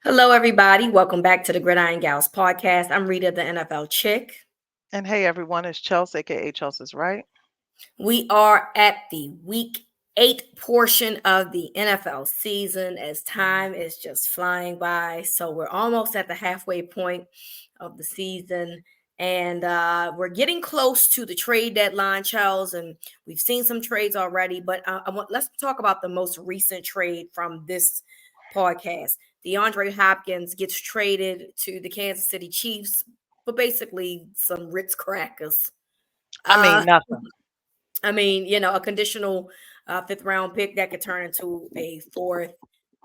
Hello, everybody. Welcome back to the Gridiron Gals podcast. I'm Rita, the NFL chick. And hey everyone, it's Chelsea, aka Chelsea's right. We are at the week 8 portion of the NFL season as Mm. time is just flying by. So we're almost at the halfway point of the season. And we're getting close to the trade deadline, Charles, and we've seen some trades already. But let's talk about the most recent trade from this podcast. DeAndre Hopkins gets traded to the Kansas City Chiefs, but basically some Ritz crackers. I Uh, mean nothing. a conditional fifth round pick that could turn into a fourth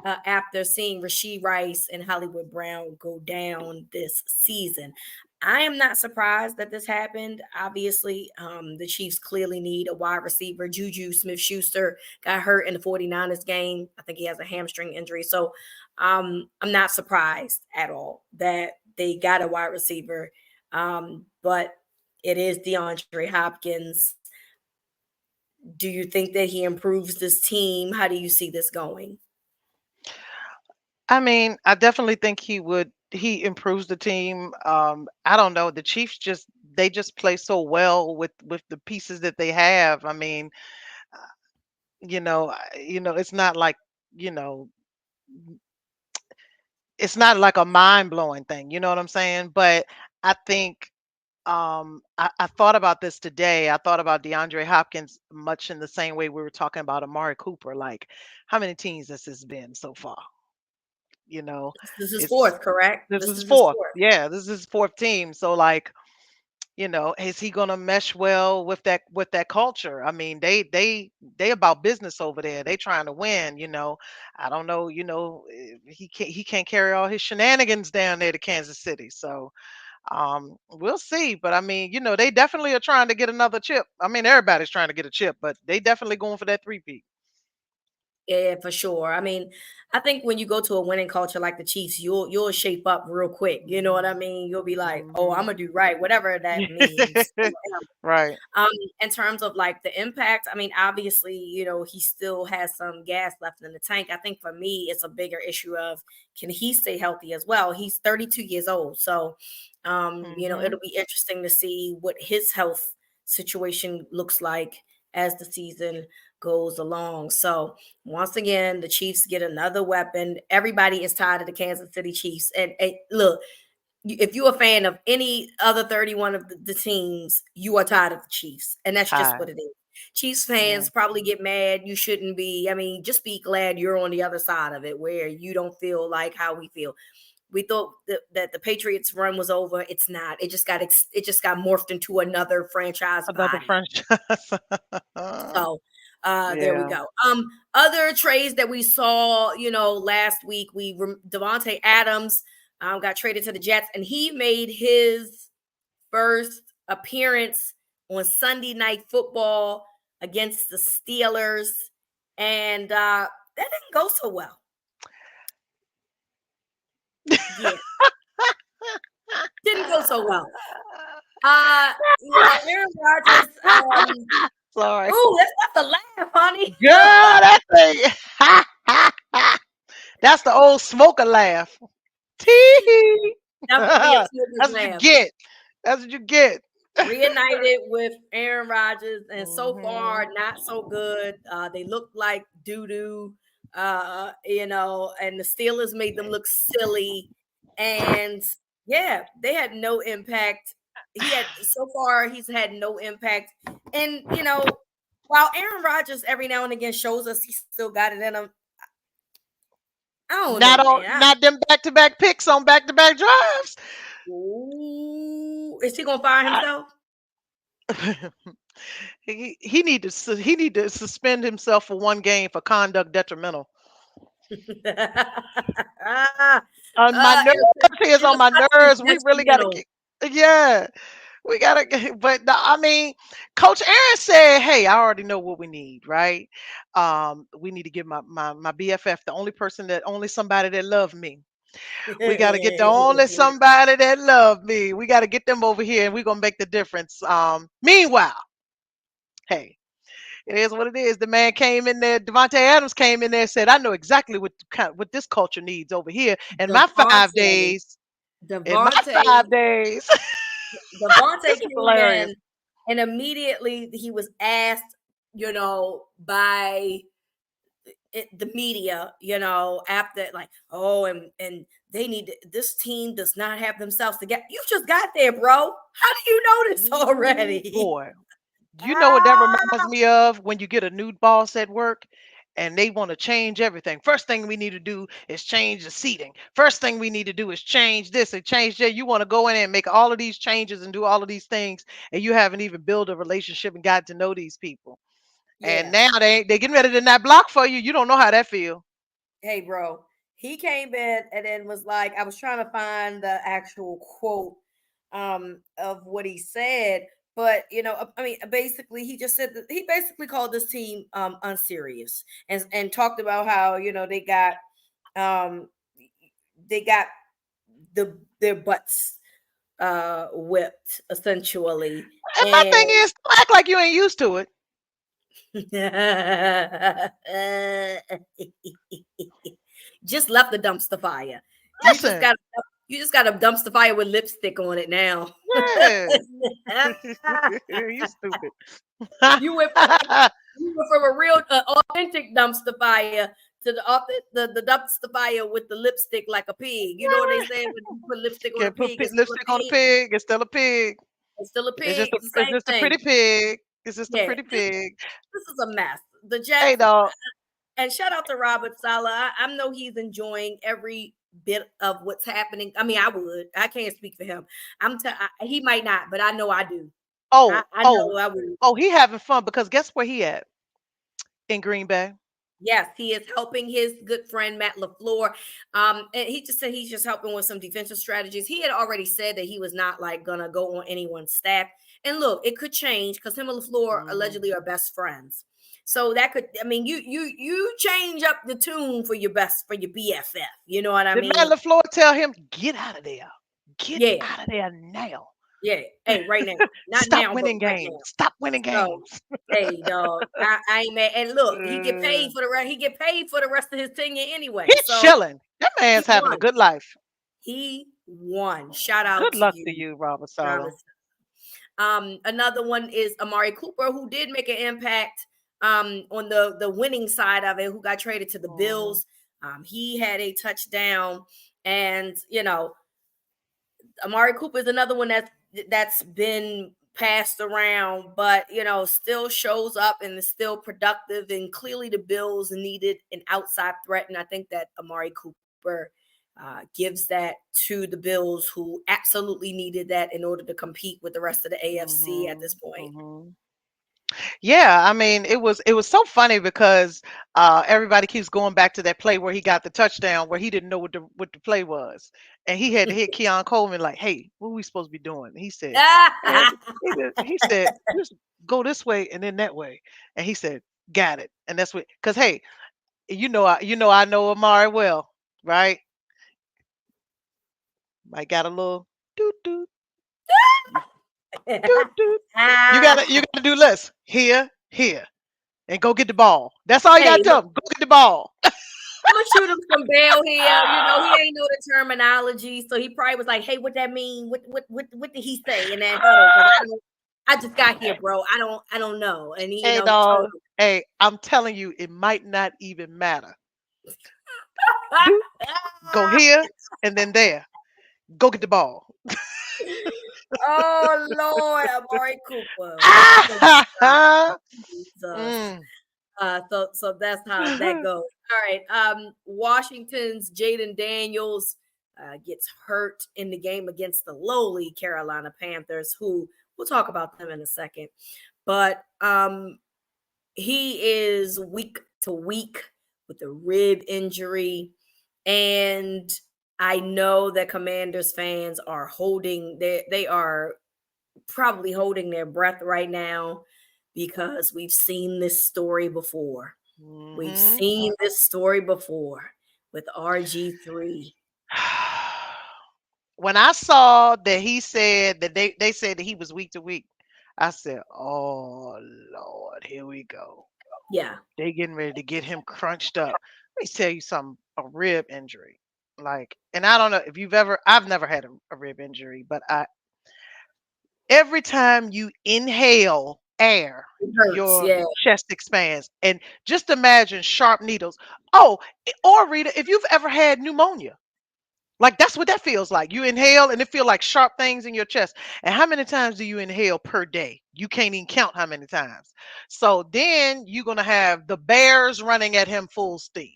after seeing Rasheed Rice and Hollywood Brown go down this season. I am not surprised that this happened. Obviously, the Chiefs clearly need a wide receiver. Juju Smith-Schuster got hurt in the 49ers game. I think he has a hamstring injury. So I'm not surprised at all that they got a wide receiver. But it is DeAndre Hopkins. Do you think that he improves this team? How do you see this going? I mean, I definitely think he improves the team. I don't know. The Chiefs just play so well with the pieces that they have. I mean, it's not like, you know, it's not like a mind-blowing thing, you know what I'm saying? But I think I thought about this today. I thought about DeAndre Hopkins much in the same way we were talking about Amari Cooper. Like, how many teams has this been so far? You know, This is it's fourth, correct? this This is is his fourth. fourth. Yeah, this is his fourth team. So like, is he gonna mesh well with that culture? I mean, they about business over there. They trying to win. I don't know. He can't carry all his shenanigans down there to Kansas City. So we'll see. But I mean, they definitely are trying to get another chip. I mean, everybody's trying to get a chip, but they definitely going for that three-peat. Yeah, for sure. I think when you go to a winning culture like the Chiefs, you'll shape up real quick. You know what I mean? You'll be like, oh, I'm Mhm. gonna do right, whatever that means. Right. Um, in terms of like the impact, obviously, he still has some gas left in the tank. I think for me, it's a bigger issue of can he stay healthy as well? He's 32 years old. So, Mhm. it'll be interesting to see what his health situation looks like as the season goes along. So, once again, the Chiefs get another weapon. Everybody is tired of the Kansas City Chiefs. And look, if you're a fan of any other 31 of the teams, you are tired of the Chiefs. And that's just what Hi. it is. Chiefs fans Mm. probably get mad. You shouldn't be. Just be glad you're on the other side of it where you don't feel like how we feel. We thought that the Patriots run was over. It's not. It just got morphed into another franchise Another body. franchise. So there we Yeah. go. Other trades that we saw, last week, Devontae Adams got traded to the Jets, and he made his first appearance on Sunday Night Football against the Steelers, and that didn't go so well. Yeah, didn't go so well. Aaron Rodgers. Sorry. Ooh, that's not the laugh, honey. Girl, that thing. That's the old smoker laugh. Tee. Definitely a That's smoker's what you laugh. get. That's what you get. Reunited with Aaron Rodgers, and so far Mhm. not so good. They look like doo doo, and the Steelers made them look silly, and yeah, they had no impact. He's had no impact, and while Aaron Rodgers every now and again shows us he still got it in him, I don't know, man. Not them back-to-back picks on back-to-back drives. Ooh, is he gonna fire I, himself? he need to suspend himself for one game for conduct detrimental. Ah, On my nerves, he is it on was my touching nerves. We really gotta detrimental. get. Yeah, we gotta. But no, I mean, Coach Aaron said, "Hey, I already know what we need, right? We need to get my BFF, the only somebody that love me. We got to get the only somebody that love me. We got to get them over here, and we're gonna make the difference. Meanwhile, hey." It is what it is. The man came in there. Devontae Adams came in there and said, "I know exactly what this culture needs over here in my five Devontae, days. In my Devontae, 5 days." Devontae This is came hilarious. in and immediately he was asked, by the media, after like, oh, and they need this team does not have themselves together. You just got there, bro. How do you know this Ooh, already? boy. You know what that reminds me of? When you get a new boss at work and they want to change everything. First thing we need to do is change the seating. First thing we need to do is change this and change that. You want to go in and make all of these changes and do all of these things, and you haven't even built a relationship and got to know these people. And Yeah. now they getting ready to not block for you. You don't know how that feel. Hey, bro. He came in and then was like, I was trying to find the actual quote of what he said, but I mean, basically he just said that he basically called this team unserious and talked about how, um they got their butts whipped essentially. And my thing And is, don't act like you ain't used to it. just left the dumpster fire. You just Listen, got you just got a dumpster fire with lipstick on it now. yeah, you stupid. you went from you went from a real authentic dumpster fire to the dumpster fire with the lipstick like a pig. You know what they say when you put lipstick on a Can't put pig, it's still a lipstick on a pig. pig. It's still a pig. It's still a It's just pig. a, It's the it's same just a thing. pretty pig. It's just a Yeah, pretty pig. this is a mess. The Hey, Jets. dog. And shout out to Robert Sala. I know he's enjoying every bit of what's happening. I mean, I would. I can't speak for him. He might not, but I know I do. I, Oh, I oh, know I would. oh, he having fun because guess where he at? In Green Bay. Yes, he is helping his good friend Matt LaFleur. And he just said he's just helping with some defensive strategies. He had already said that he was not like gonna go on anyone's staff. And look, it could change because him and LaFleur Mhm. allegedly are best friends. So that could, I mean, you change up the tune for your BFF. You know what I Did Matt mean? LaFleur tell him, get out of there? Get Yeah, out of there now. yeah. Hey, right now, not Stop now, but winning right games. now. Stop winning So, games. hey, dog, I ain't mad. And look, he get Uh, paid for the rest. He get paid for the rest of his tenure he anyway. So chilling. That he man's having a won. good life. He won. Shout out Good to luck to you, you, Robert Sala. Thomas. Another one is Amari Cooper, who did make an impact on the winning side of it, who got traded to the Mhm. Bills. He had a touchdown, and Amari Cooper is another one that's been passed around, but still shows up and is still productive. And clearly, the Bills needed an outside threat, and I think that Amari Cooper gives that to the Bills, who absolutely needed that in order to compete with the rest of the AFC at this Mhm. point. Mhm. Yeah, I mean, it was so funny because everybody keeps going back to that play where he got the touchdown where he didn't know what the play was, and he had to hit Keon Coleman like, "Hey, what are we supposed to be doing?" He said, "Man," he said, "Just go this way and then that way," and he said, "Got it." And that's what, because hey, I know Amari well, right? I got a little doot doot doot doot. You gotta do less here, and go get the ball. That's all you Hey, gotta tell look, him. Go get the ball. I'm gonna shoot him some bail here. He ain't know the terminology, so he probably was like, "Hey, what that mean? What did he say?" And then hold on, because I just got here, bro. I don't know. And he, Hey, he told dog. Hey, I'm telling you, it might not even matter. him. Do go here and then there. Go get the ball. Oh Lord, Amari Cooper. Oh God, Jesus. Mm. So that's how that goes. All right. Washington's Jaden Daniels gets hurt in the game against the lowly Carolina Panthers, who we'll talk about them in a second. But he is week to week with a rib injury. And I know that Commanders fans are they are probably holding their breath right now because we've seen this story before. We've Mhm. seen this story before with RG3. When I saw that he said that they said that he was week to week, I said, "Oh Lord, here we go. Yeah. They getting ready to get him crunched up." Let me tell you something, a rib injury. Like, and I don't know if you've ever, I've never had a rib injury, but every time you inhale air, It hurts. your Yeah. chest expands. And just imagine sharp needles. Oh, or Rita, if you've ever had pneumonia, like that's what that feels like. You inhale and it feel like sharp things in your chest. And how many times do you inhale per day? You can't even count how many times. So then you're gonna have the bears running at him full steam.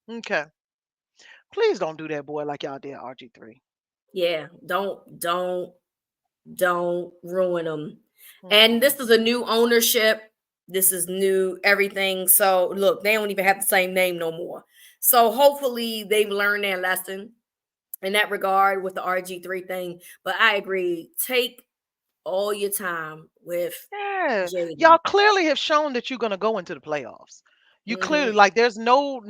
Okay. Please don't do that, boy, like y'all did RG3. Yeah. Don't ruin them. And Mm-mm. this is a new ownership. This is new everything. So look, they don't even have the same name no more. So hopefully they've learned their lesson in that regard with the RG3 thing. But I agree. Take all your time with Yeah, y'all Jaden. clearly have shown that you're gonna go into the playoffs. You clearly, Hmm. like, there's no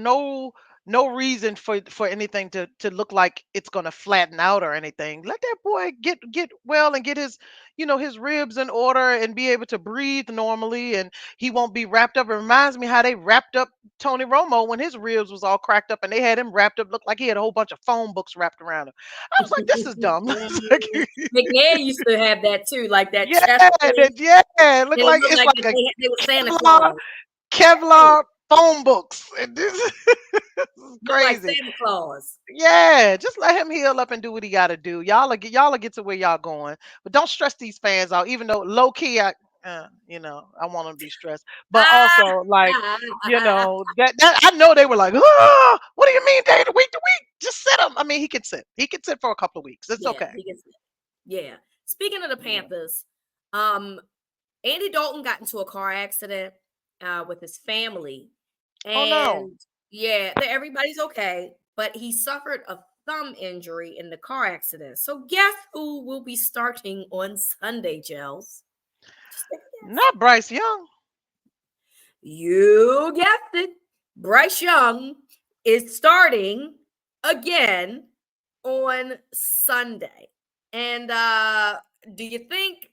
reason for anything to look like it's gonna flatten out or anything. Let that boy get well and get his, his ribs in order and be able to breathe normally, and he won't be wrapped up. It reminds me how they wrapped up Tony Romo when his ribs was all cracked up and they had him wrapped up, looked like he had a whole bunch of phone books wrapped around him. I was like, this is dumb. It's like, McNair used to have that too, like that yeah, chest thing. yeah, it looked And it like looked it's like like a they were Santa Kevlar Claus. Hey, Kevlar phone books. And this is look like crazy. Santa Claus. Yeah, just let him heal up and do what he got to do. Y'all will get to where y'all going, but don't stress these fans out. Even though low key, I want them to be stressed, but Ah, also like, ah, ah, ah. that I know they were like, what do you mean day to week to week? Just sit him. I mean, he can sit. He can sit for a couple of weeks. It's Yeah, okay. he gets it. Yeah. Speaking of the Yeah. Panthers, um, Andy Dalton got into a car accident with his family. Oh no. And yeah, everybody's okay, but he suffered a thumb injury in the car accident. So guess who will be starting on Sunday, Gels? Just take a guess. Not Bryce Young. You guessed it. Bryce Young is starting again on Sunday. And do you think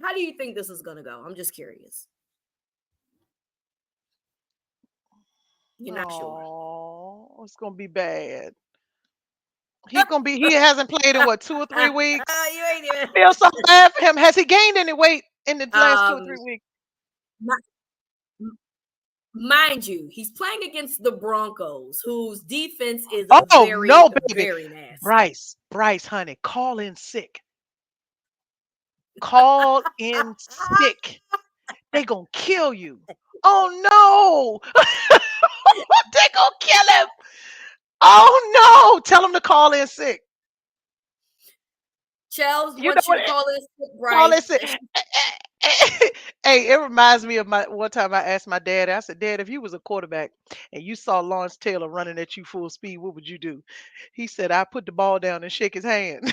how do you think this is gonna go? I'm just curious. You're not sure. Oh, it's gonna be bad. He hasn't played in what, 2 or 3 weeks? You ain't even Feel so bad for him. Has he gained any weight in the last two or um three weeks? mi- mind you, he's playing against the Broncos, whose defense is a Oh very, no, baby. very nasty. Bryce, honey, call in sick. Call in sick. They gonna kill you. Oh no, they gonna kill him. Oh no, tell him to call in sick. Chels You know wants you what? to call this Call Bryce. in sick. Hey, it reminds me of my one time I asked my dad. I said, "Dad, if you was a quarterback and you saw Lawrence Taylor running at you full speed, what would you do?" He said, "I put the ball down and shake his hand."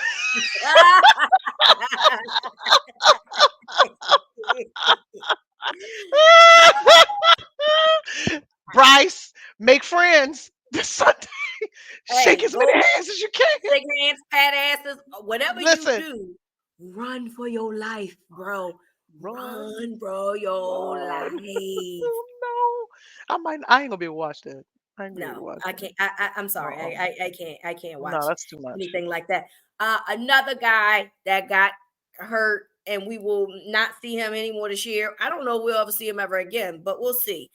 Bryce, make friends this Sunday. Shake Hey, as many go hands as you can. shake hands, pat asses, whatever you Listen, do, run for your life, bro. run, Run, bro, your run. life. Oh no, I ain't gonna be able to watch that. I ain't gonna be able to No, watch I that. can't. I'm sorry. Uh-uh. I can't No, watch that's too much. anything like that. Another guy that got hurt, and we will not see him anymore this year. I don't know if we'll ever see him ever again, but we'll see.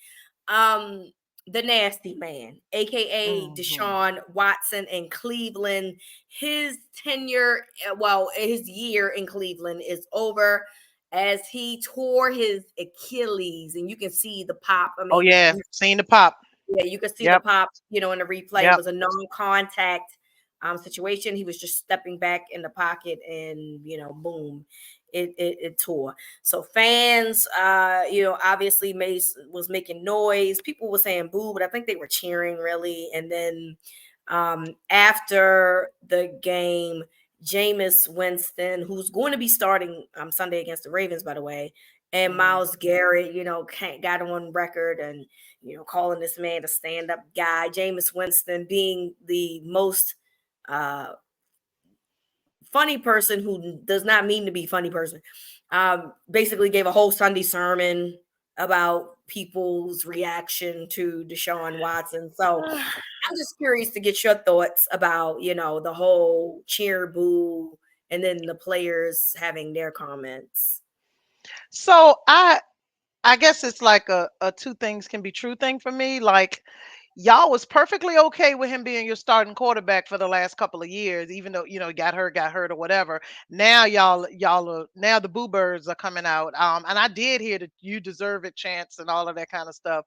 Um, the nasty man, aka Hmm. Deshaun Watson in Cleveland. His tenure, well, his year in Cleveland is over as he tore his Achilles, and you can see the pop. I Oh mean, yeah, seen the pop. yeah, you could see the Yep, pop, in the replay. It yep. was a non-contact situation. He was just stepping back in the pocket and, boom, it tore. So fans, obviously was making noise. People were saying boo, but I think they were cheering really. And then after the game, Jameis Winston, who's going to be starting Sunday against the Ravens, by the way, and Mhm. Miles Garrett, got on record and calling this man a stand-up guy. Jameis Winston being the most uh funny person who does not mean to be funny person. Basically gave a whole Sunday sermon about people's reaction to Deshaun Watson. So I'm just curious to get your thoughts about, the whole cheer boo and then the players having their comments. So I guess it's like a two things can be true thing for me. Like y'all was perfectly okay with him being your starting quarterback for the last couple of years, even though he got hurt or whatever. Now y'all are now the boo birds are coming out. And I did hear that you deserve it, chance, and all of that kind of stuff.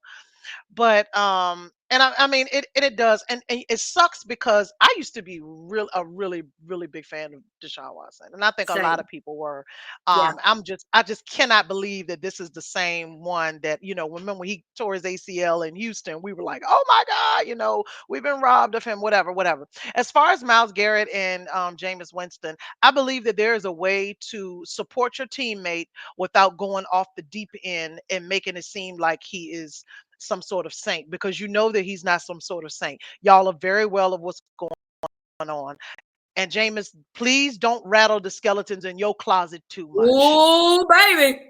But and I mean it does, and it sucks because I used to be really big fan of Deshaun Watson, and I think a lot Same. of people were. Yeah. I just cannot believe that this is the same one that remember when he tore his ACL in Houston, we were like, oh my God, we've been robbed of him, whatever. As far as Miles Garrett and Jameis Winston, I believe that there is a way to support your teammate without going off the deep end and making it seem like he is some sort of saint, because you know that he's not some sort of saint. Y'all are very well of what's going on. And Jameis, please don't rattle the skeletons in your closet too much. Ooh, baby.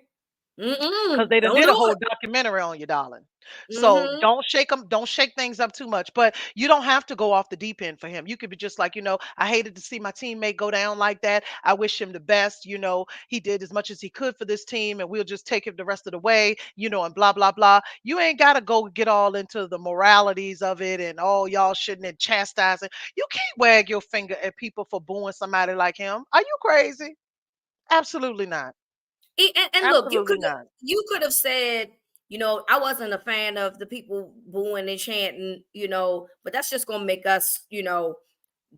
Because Mm-mm. they done Don't did a do whole it. documentary on you, darling. So Mm-hmm. don't shake things up too much. But you don't have to go off the deep end for him. You could be just like, I hated to see my teammate go down like that. I wish him the best. He did as much as he could for this team, and we'll just take him the rest of the way, and blah, blah, blah. You ain't gotta go get all into the moralities of it and oh, y'all shouldn't have chastising. You can't wag your finger at people for booing somebody like him. Are you crazy? Absolutely not. And look, Absolutely not. you could have said, I wasn't a fan of the people booing and chanting, but that's just gonna make us,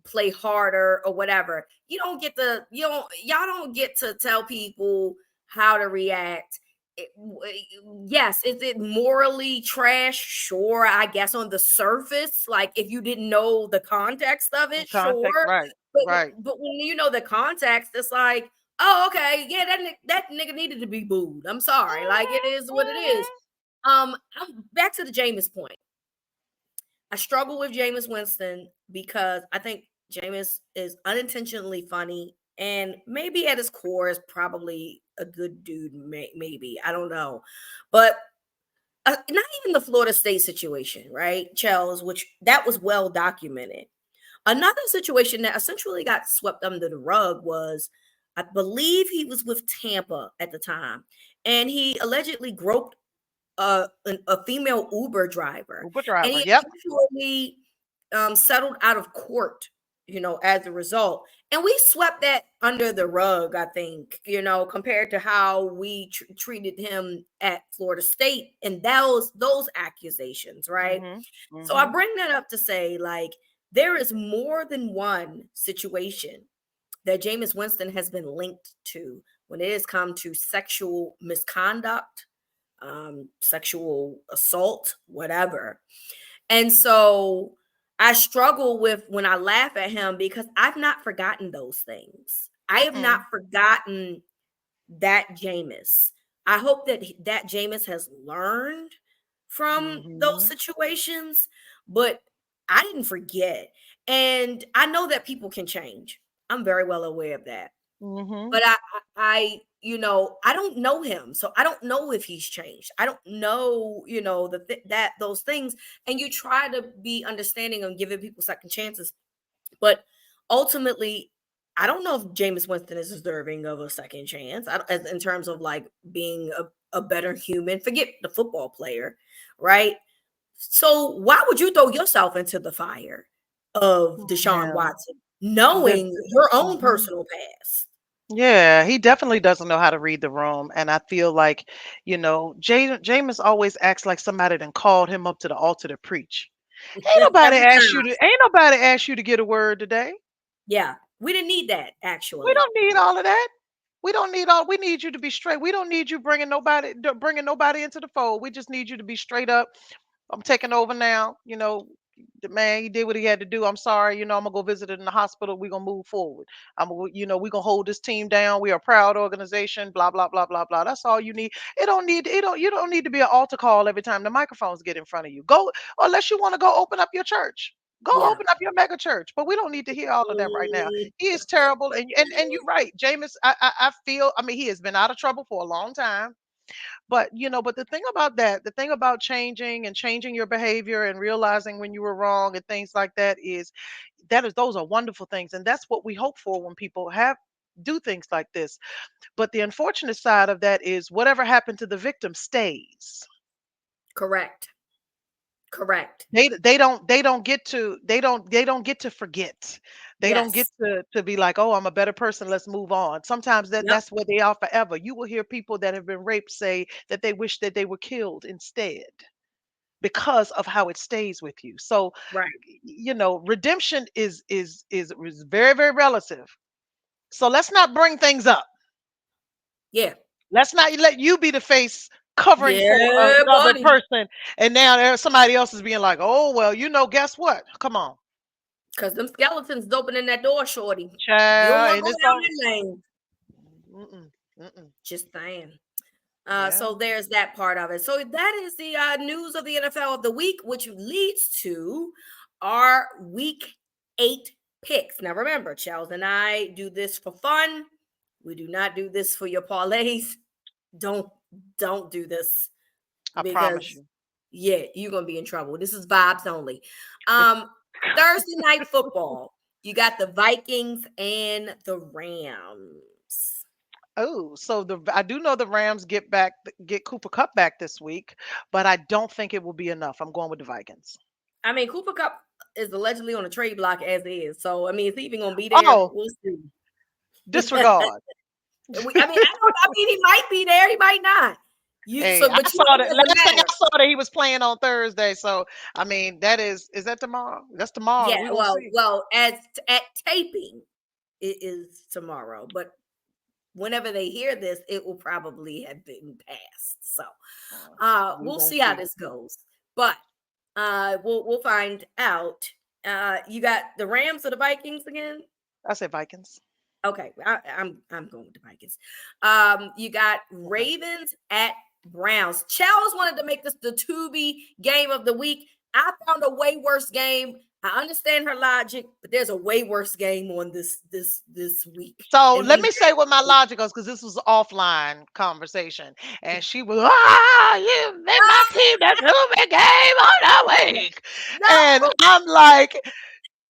play harder or whatever. Y'all don't get to tell people how to react. Yes, is it morally trash? Sure, I guess on the surface, like if you didn't know the context of In it, context, sure. right, But right. but when you know the context, it's like, oh, okay, yeah, that nigga needed to be booed. I'm sorry, like it Mhm, is what it is. mhm. I'm back to the Jameis point. I struggle with Jameis Winston because I think Jameis is unintentionally funny and maybe at his core is probably a good dude. Maybe I don't know, but not even the Florida State situation, right, Chels, which that was well documented. Another situation that essentially got swept under the rug was, I believe he was with Tampa at the time, and he allegedly groped a female Uber driver, Uber and driver, he yep. eventually settled out of court, as a result. And we swept that under the rug, I think, compared to how we treated him at Florida State and those accusations, right? Mhm, So I mhm, bring that up to say, like, there is more than one situation that Jameis Winston has been linked to when it has come to sexual misconduct, sexual assault, whatever. And so I struggle with when I laugh at him because I've not forgotten those things. I have not mm-mm, forgotten that Jameis. I hope that Jameis has learned from those mhm, situations, but I didn't forget. And I know that people can change. I'm very well aware of that. mhm, But I don't know him, so I don't know if he's changed. I don't know, that those things. And you try to be understanding and giving people second chances, but ultimately, I don't know if Jameis Winston is deserving of a second chance. In terms of like being a better human. Forget the football player, right? So why would you throw yourself into the fire of Deshaun yeah. Watson, This knowing your own mhm. personal past? Yeah, he definitely doesn't know how to read the room, and I feel like, Jameis always acts like somebody done called him up to the altar to preach. Every time. Ain't nobody asked you to get a word today. Yeah, we didn't need that We actually. don't need all of that. We need you to be straight. We don't need you bringing nobody into the fold. We just need you to be straight up. I'm taking over now. The man, he did what he had to do. I'm sorry. I'm gonna go visit it in the hospital. We're gonna move forward. We're gonna hold this team down. We are a proud organization. Blah blah blah blah blah. That's all you need. You don't need to be an altar call every time the microphones get in front of you. Go unless you want to go open up your church. Go Yeah. open up your mega church. But we don't need to hear all of that right now. Mm, He is terrible, and you're right, Jameis. I feel. I mean, he has been out of trouble for a long time. But but the thing about that, the thing about changing and changing your behavior and realizing when you were wrong and things like that is those are wonderful things, and that's what we hope for when people have do things like this. But the unfortunate side of that is whatever happened to the victim stays. correct. Correct. They don't get to forget. They don't get Yes. to be like, oh, I'm a better person, let's move on. Sometimes Yep. that's where they are forever. You will hear people that have been raped say that they wish that they were killed instead because of how it stays with you. So Right. redemption is very, very relative. So let's not bring things up. Yeah. Let's not let you be the face covering for Yeah, another buddy. person, and now somebody else is being like, "Oh well, guess what? Come on, Because them skeletons opening that door, shorty. You don't child," want to and go it's down going. that lane. Mm-mm, mm-mm. Just saying. Yeah, So there's that part of it. So that is the news of the NFL of the week, which leads to our week 8 picks. Now remember, Charles and I do this for fun. We do not do this for your parlays. Don't don't do this I promise because you. yeah, you're gonna be in trouble. This is vibes only. Um, Thursday night football. You got the Vikings and the Rams. Oh, so I do know the Rams get Cooper Cup back this week, but I don't think it will be enough. I'm going with the Vikings. I mean, Cooper Cup is allegedly on a trade block as is. So I mean, is he even gonna be there? Oh, We'll see. disregard. I mean, I don't. I mean, he might be there. He might not. You Hey, so, I but you saw know, that it doesn't last thing I matter. saw that he was playing on Thursday. So I mean, is that tomorrow? That's tomorrow. Yeah. We're gonna Well, see. at taping, it is tomorrow. But whenever they hear this, it will probably have been passed. So We're we'll gonna see how see. this goes. But we'll find out. You got the Rams or the Vikings again? I said Vikings. Okay, I'm going with the Vikings. You got Okay. Ravens at Browns. Charles wanted to make this the Tubi game of the week. I found a way worse game. I understand her logic, but there's a way worse game on this week, So and let we me say what my have logic is because this was offline conversation, and she was, you made my no, team the Tuesday game of the week, and no. I'm like,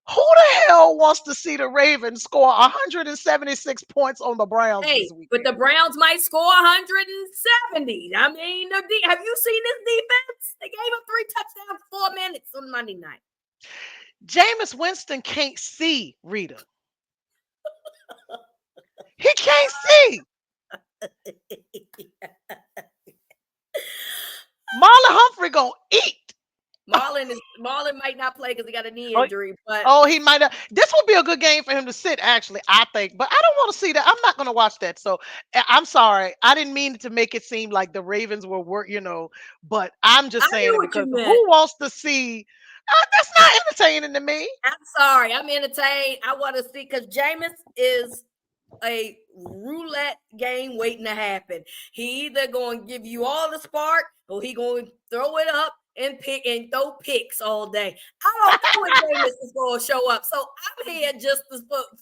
who the hell wants to see the Ravens score 176 points on the Browns Hey, this but the weekend? Browns might score 170. I mean, have you seen this defense? They gave up 3 touchdowns, 4 minutes on Monday night. Jameis Winston can't see, Rita. He can't see. Marlon Humphrey gonna eat. Marlon might not play because he got a knee Oh, injury, but oh, he might have. This would be a good game for him to sit, actually, I think. But I don't want to see that. I'm not going to watch that. So I'm sorry. I didn't mean to make it seem like the Ravens were but I'm I just saying knew it what you because meant. who wants to see? That's not entertaining to me. I'm sorry. I'm entertained. I want to see because Jameis is a roulette game waiting to happen. He either going to give you all the spark or he going to throw it up and pick and throw picks all day. I don't know when Jameis is going to show up. So I'm here just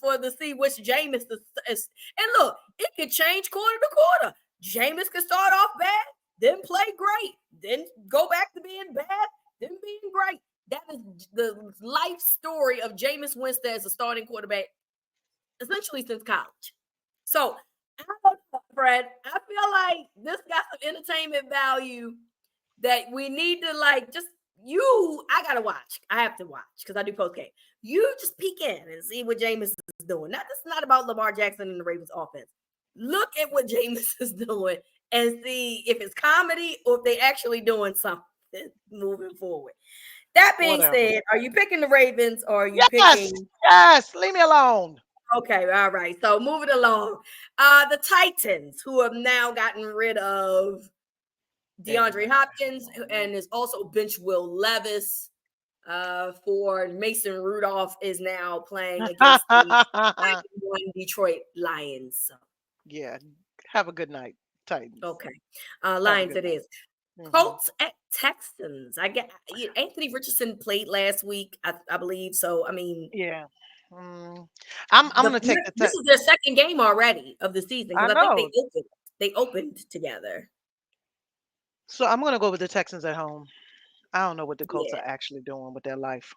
for to see which Jameis is. And look, it could change quarter to quarter. Jameis could start off bad, then play great, then go back to being bad, then being great. That is the life story of Jameis Winston as a starting quarterback essentially since college. So I don't know, Fred. I feel like this got some entertainment value that we need to like just you. I gotta watch. I have to watch because I do post game. You just peek in and see what Jameis is doing. Not this is not about Lamar Jackson and the Ravens offense. Look at what Jameis is doing and see if it's comedy or if they actually doing something moving forward. That being Whatever. said, are you picking the Ravens or are you Yes, picking yes. Leave me alone. Okay, all right. So moving along. The Titans, who have now gotten rid of DeAndre Everybody. Hopkins and is also bench Will Levis for Mason Rudolph is now playing against the 9-1 Detroit Lions. So, Yeah. Have a good night, Titans. okay. Have a Lions good it night. is. Hmm. Colts at Texans. I get Anthony Richardson played last week, I believe. So I mean, Yeah. Mm. I'm gonna take the this is their second game already of the season I because I think know. they opened together. So I'm gonna go with the Texans at home. I don't know what the Colts Yeah. are actually doing with their life.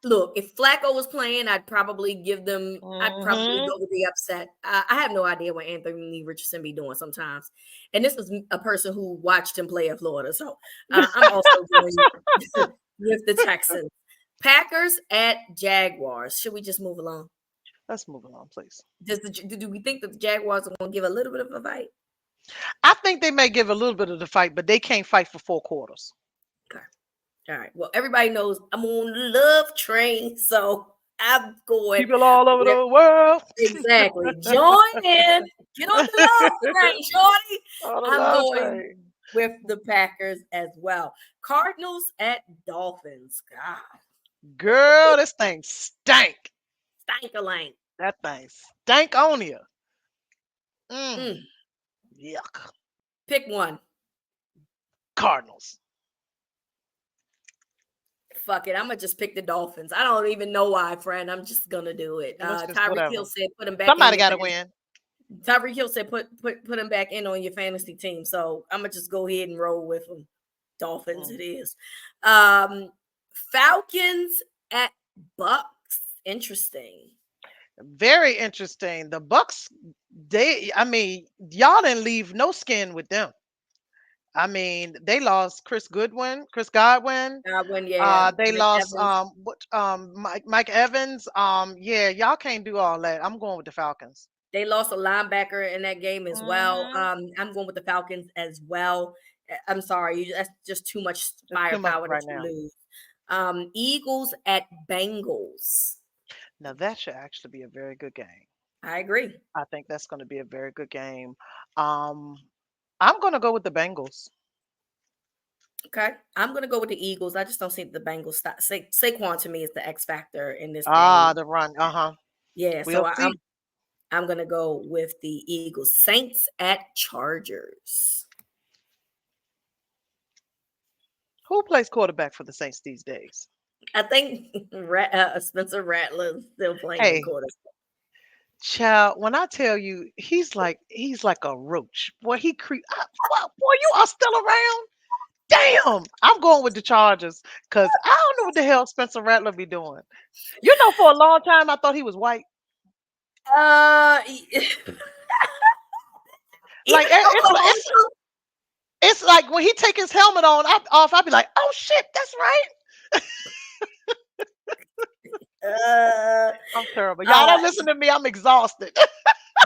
Look, if Flacco was playing, I'd probably Hmm. go with the upset. I have no idea what Anthony Richardson be doing sometimes. And this is a person who watched him play at Florida. So I'm also going with the Texans. Packers at Jaguars. Should we just move along? Let's move along, please. Do we think that the Jaguars are going to give a little bit of a fight? I think they may give a little bit of the fight, but they can't fight for 4 quarters. Okay. All right. Well, everybody knows I'm on the love train. So I'm going People all over with the world exactly. Join in. Get on the love train, shorty. on the I'm love going train. with the Packers as well. Cardinals at Dolphins. God, Girl, this thing stank. stank a lane. That thing stank on you. Mm, Mm, yuck. pick one. Cardinals. Fuck it. I'm gonna just pick the Dolphins. I don't even know why, friend. I'm just gonna do it. Let's just Tyreek Hill whatever. said put him back in Somebody your got to fantasy. win. Tyreek Hill said put him back in on your fantasy team. So I'm gonna just go ahead and roll with him. Dolphins Mm. it is. Um Falcons at Bucks. Interesting. Very interesting. The Bucks, I mean, y'all didn't leave no skin with them. I mean, they lost Chris Godwin. When yeah, They Mike lost Evans. Mike Evans. Yeah, y'all can't do all that. I'm going with the Falcons. They lost a linebacker in that game as well. Hmm. I'm going with the Falcons as well. I'm sorry, that's just too much It's too much firepower that right you now. lose. Eagles at Bengals. Now that should actually be a very good game. I agree. I think that's going to be a very good game. Um, I'm going to go with the Bengals. Okay, I'm going to go with the Eagles. I just don't see the Bengals. Saquon to me is the X factor in this Ah, game. the run. Uh-huh. Yeah, so We'll see. I'm going to go with the Eagles. Saints at Chargers. Who plays quarterback for the Saints these days? I think Spencer Rattler is still playing Hey, quarterback. child, when I tell you he's like a roach. Boy, boy, you are still around. Damn, I'm going with the Chargers because I don't know what the hell Spencer Rattler be doing. You know, for a long time I thought he was white. Even Like in Oklahoma. it's like when he take his helmet off, I'd be like, oh shit, that's right. Uh, I'm terrible. Y'all uh, don't listen to me. I'm exhausted.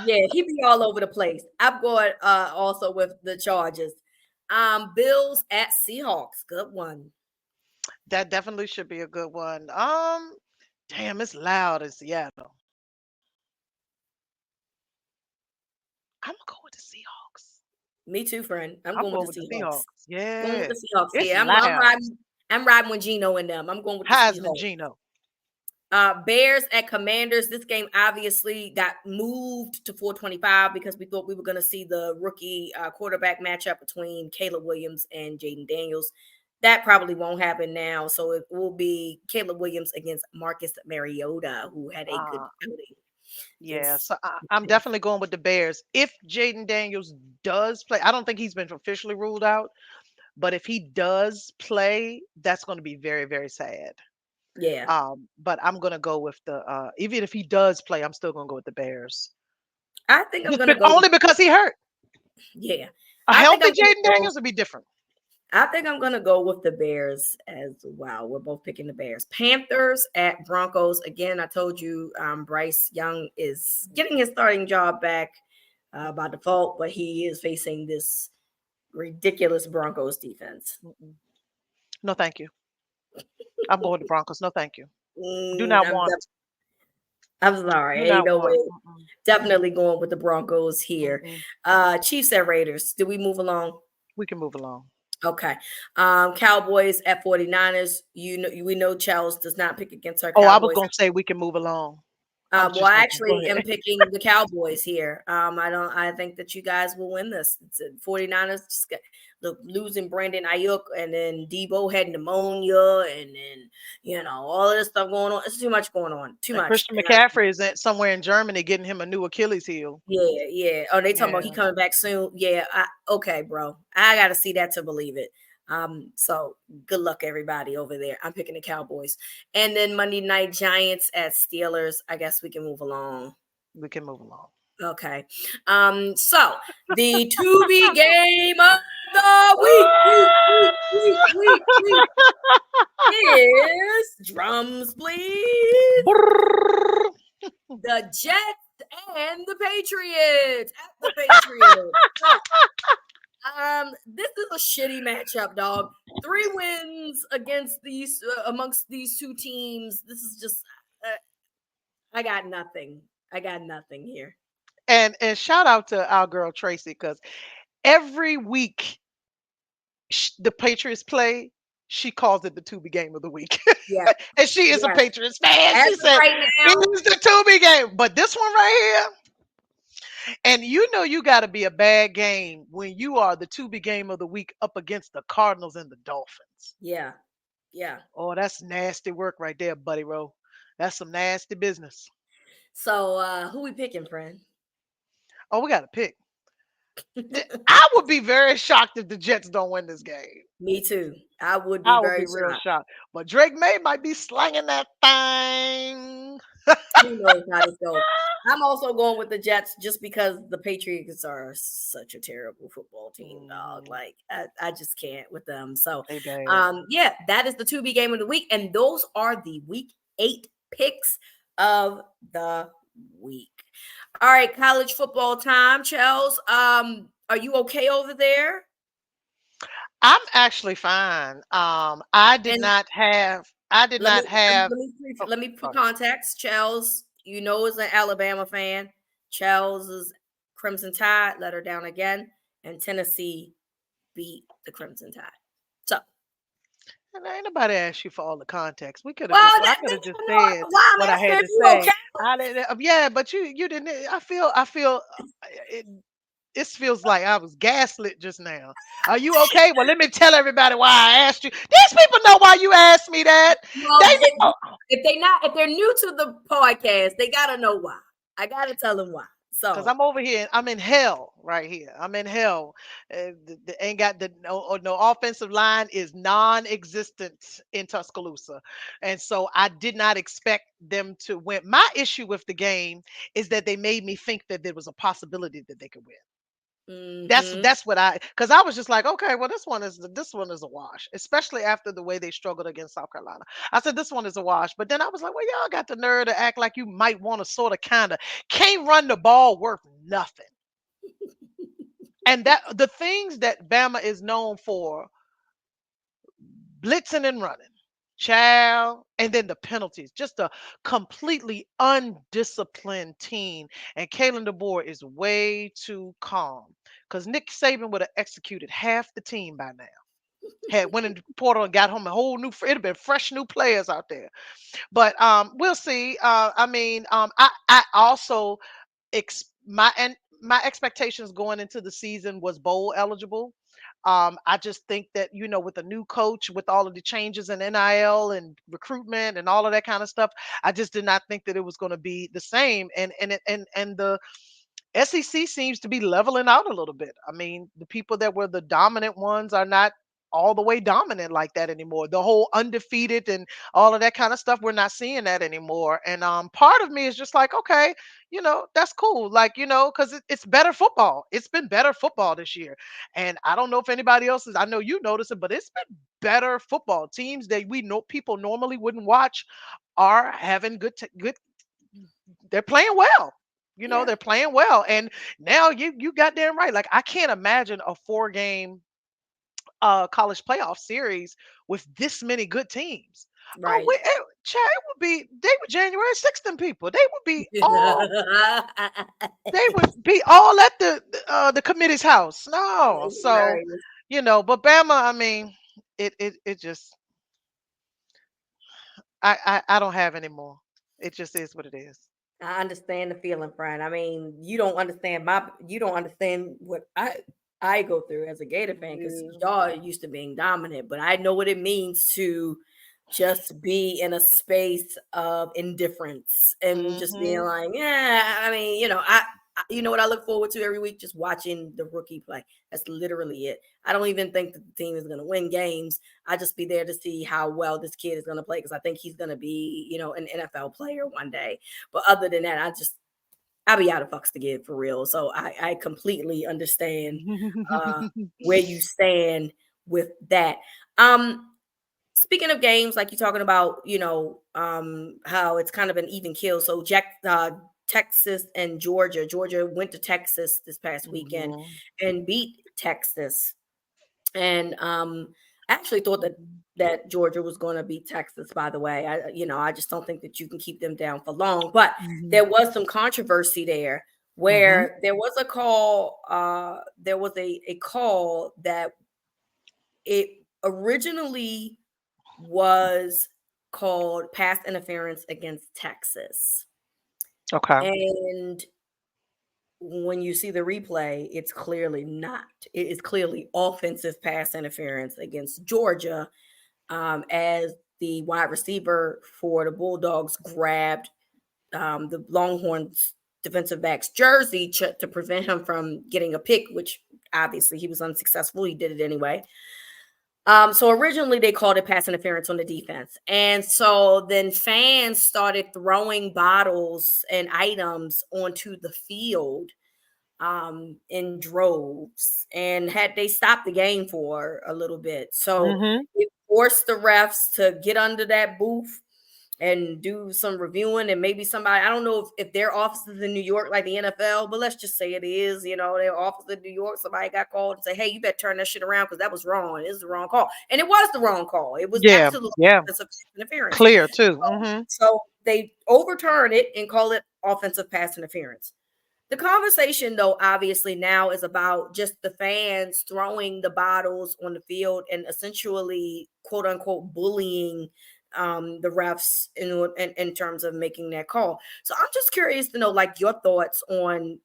yeah, he be all over the place. I'm going also with the Chargers. Bills at Seahawks. Good one. That definitely should be a good one. Damn, it's loud in Seattle. I'm gonna go with the Seahawks. Me too, friend. I'm I'm going with going the with the Seahawks. Seahawks. Going with Yeah, the Seahawks. it's Yeah, loud. I'm riding with Gino and them. I'm going with the Heisman Seahawks. Gino. Bears at Commanders. This game obviously got moved to 425 because we thought we were going to see the rookie quarterback matchup between Caleb Williams and Jaden Daniels. That probably won't happen now. So it will be Caleb Williams against Marcus Mariota, who had a good Uh, outing yeah, against. so I'm definitely going with the Bears. If Jaden Daniels does play, I don't think he's been officially ruled out, but if he does play, that's going to be very, very sad. Yeah, But I'm gonna go with the even if he does play, I'm still gonna go with the Bears. I think I'm Just going to go. only because he hurt. Yeah, A I think healthy I'm going to Jaden go. Daniels would be different. I think I'm gonna go with the Bears as well. We're both picking the Bears. Panthers at Broncos. Again, I told you Bryce Young is getting his starting job back by default, but he is facing this ridiculous Broncos defense. Mm-mm. No, thank you. I'm going with the Broncos. No, thank you. Do Mm, not I'm, want. I'm sorry, Do ain't not no way. want. Mm-mm. Definitely going with the Broncos here. Mm-mm. Chiefs at Raiders. Do we move along? We can move along. Okay. Cowboys at 49ers. You know, we know Charles does not pick against our Oh, I was Cowboys. gonna say we can move along. Well, just I joking. Go actually am ahead. picking the Cowboys here. I think that you guys will win this. It's 49ers just got, look, losing Brandon Ayuk, and then Debo had pneumonia, and then, all of this stuff going on. It's too much going on. Too And much. Christian McCaffrey is at somewhere in Germany getting him a new Achilles heel. Yeah, yeah. Oh, they talking about he Yeah, coming back soon. Yeah, okay, bro. I gotta see that to believe it. So good luck, everybody over there. I'm picking the Cowboys. And then Monday night Giants at Steelers. I guess we can move along. we can move along. Okay. So the to be game of the week is drums, please. Brrrr. The Jets and the Patriots at the Patriots. So, this is a shitty matchup, dog. 3 wins against these amongst these two teams. This is just uh, I got nothing. I got nothing here. And shout out to our girl Tracy because every week the Patriots play, she calls it the Tubi game of the week. Yeah. And she is a Yes. Patriots fan. As She of said, right now, it is the Tubi game. But this one right here, and you know you got to be a bad game when you are the Tubi game of the week up against the Cardinals and the Dolphins. yeah. Yeah. Oh, that's nasty work right there, buddy Rowe. That's some nasty business. So who we picking, friend? Oh, we got to pick. I would be very shocked if the Jets don't win this game. Me too. I would be I would very be real shocked. shocked. But Drake May might be slanging that thing. Who knows how this goes? I'm also going with the Jets just because the Patriots are such a terrible football team, dog. Mhm. Like I just can't with them. So They bad. yeah, that is the 2B game of the week. And those are the week 8 picks of the week. All right, college football time, Chels. Are you okay over there? I'm actually fine. I did And not have. I did Let me not have. Oh, let me put sorry. context. Chels, is an Alabama fan. Chels is Crimson Tide, let her down again, and Tennessee beat the Crimson Tide. So, And ain't nobody asked you for all the context. We could have well, just. I could have just said why what I'm I asking had if to you say. okay. I didn't. Yeah, but you didn't. I feel. It, this feels like I was gaslit just now. Are you okay? Well, let me tell everybody why I asked you. These people know why you asked me that. They Well, know. if they're new to the podcast, they gotta know why. I gotta tell them why. Cause So, I'm over here, I'm in hell right here. I'm in hell. Ain't got the no offensive line is non-existent in Tuscaloosa, and so I did not expect them to win. My issue with the game is that they made me think that there was a possibility that they could win. mm-hmm. That's what because I was just like, okay, well this one is a wash, especially after the way they struggled against South Carolina. I said this one is a wash, but then I was like, well, y'all got the nerve to act like you might want to sort of kind of can't run the ball worth nothing. And that the things that Bama is known for, blitzing and running, child, and then the penalties, just a completely undisciplined team. And Kalen DeBoer is way too calm because Nick Saban would have executed half the team by now. Had went into the portal and got home a whole new. It'd have been fresh new players out there. But we'll see. I also my expectations going into the season was bowl eligible. I just think that with a new coach, with all of the changes in NIL and recruitment and all of that kind of stuff, I just did not think that it was going to be the same. And the SEC seems to be leveling out a little bit. I mean, the people that were the dominant ones are not all the way dominant like that anymore. The whole undefeated and all of that kind of stuff, we're not seeing that anymore. And part of me is just like, okay, that's cool. Like, because it's better football. It's been better football this year. And I don't know if anybody else is, I know you notice it, but it's been better football. Teams that we know people normally wouldn't watch are having good, they're playing well. Yeah, They're playing well. And now you got damn right. Like I can't imagine a 4 game college playoff series with this many good teams. Oh, right. Chad, it would be they were January 6th and people. They would be all at the committee's house. No. So, Hilarious. but Bama, I mean, it just I don't have any more. It just is what it is. I understand the feeling, friend. I mean, you don't understand what I go through as a Gator fan because Yeah. y'all are used to being dominant, but I know what it means to just be in a space of indifference and just being Mhm. like, yeah. I mean, you know what I look forward to every week, just watching the rookie play. That's literally it. I don't even think that the team is going to win games. I just be there to see how well this kid is going to play because I think he's going to be, an NFL player one day. But other than that, I be out of fucks to give for real. So I completely understand uh where you stand with that. Um Speaking of games, like you're talking about, how it's kind of an even kill. So Texas and Georgia. Georgia went to Texas this past weekend Mhm. and beat Texas. And I actually thought that Mhm. Georgia was going to beat Texas. By the way, I just don't think that you can keep them down for long. But Mhm. there was some controversy there, Mhm. where there was a call. There was a call that it originally was called pass interference against Texas, Okay. and when you see the replay, it's clearly not. It is clearly offensive pass interference against Georgia, as the wide receiver for the Bulldogs grabbed the Longhorns defensive back's jersey to prevent him from getting a pick, which obviously he was unsuccessful. He did it anyway. So originally they called it pass interference on the defense. And so then fans started throwing bottles and items onto the field in droves, and had they stopped the game for a little bit. So Mhm. it forced the refs to get under that booth and do some reviewing, and maybe somebody, I don't know if their offices in New York like the NFL, but let's just say it is, their office in New York, somebody got called and say, hey, you better turn that shit around because that was wrong. It was the wrong call. And it was the wrong call. It was Yeah. absolutely Yeah. offensive interference. Clear too. Mhm. So they overturn it and call it offensive pass interference. The conversation, though, obviously now is about just the fans throwing the bottles on the field and essentially, quote unquote, bullying the refs in terms of making that call. So I'm just curious to know, like, your thoughts on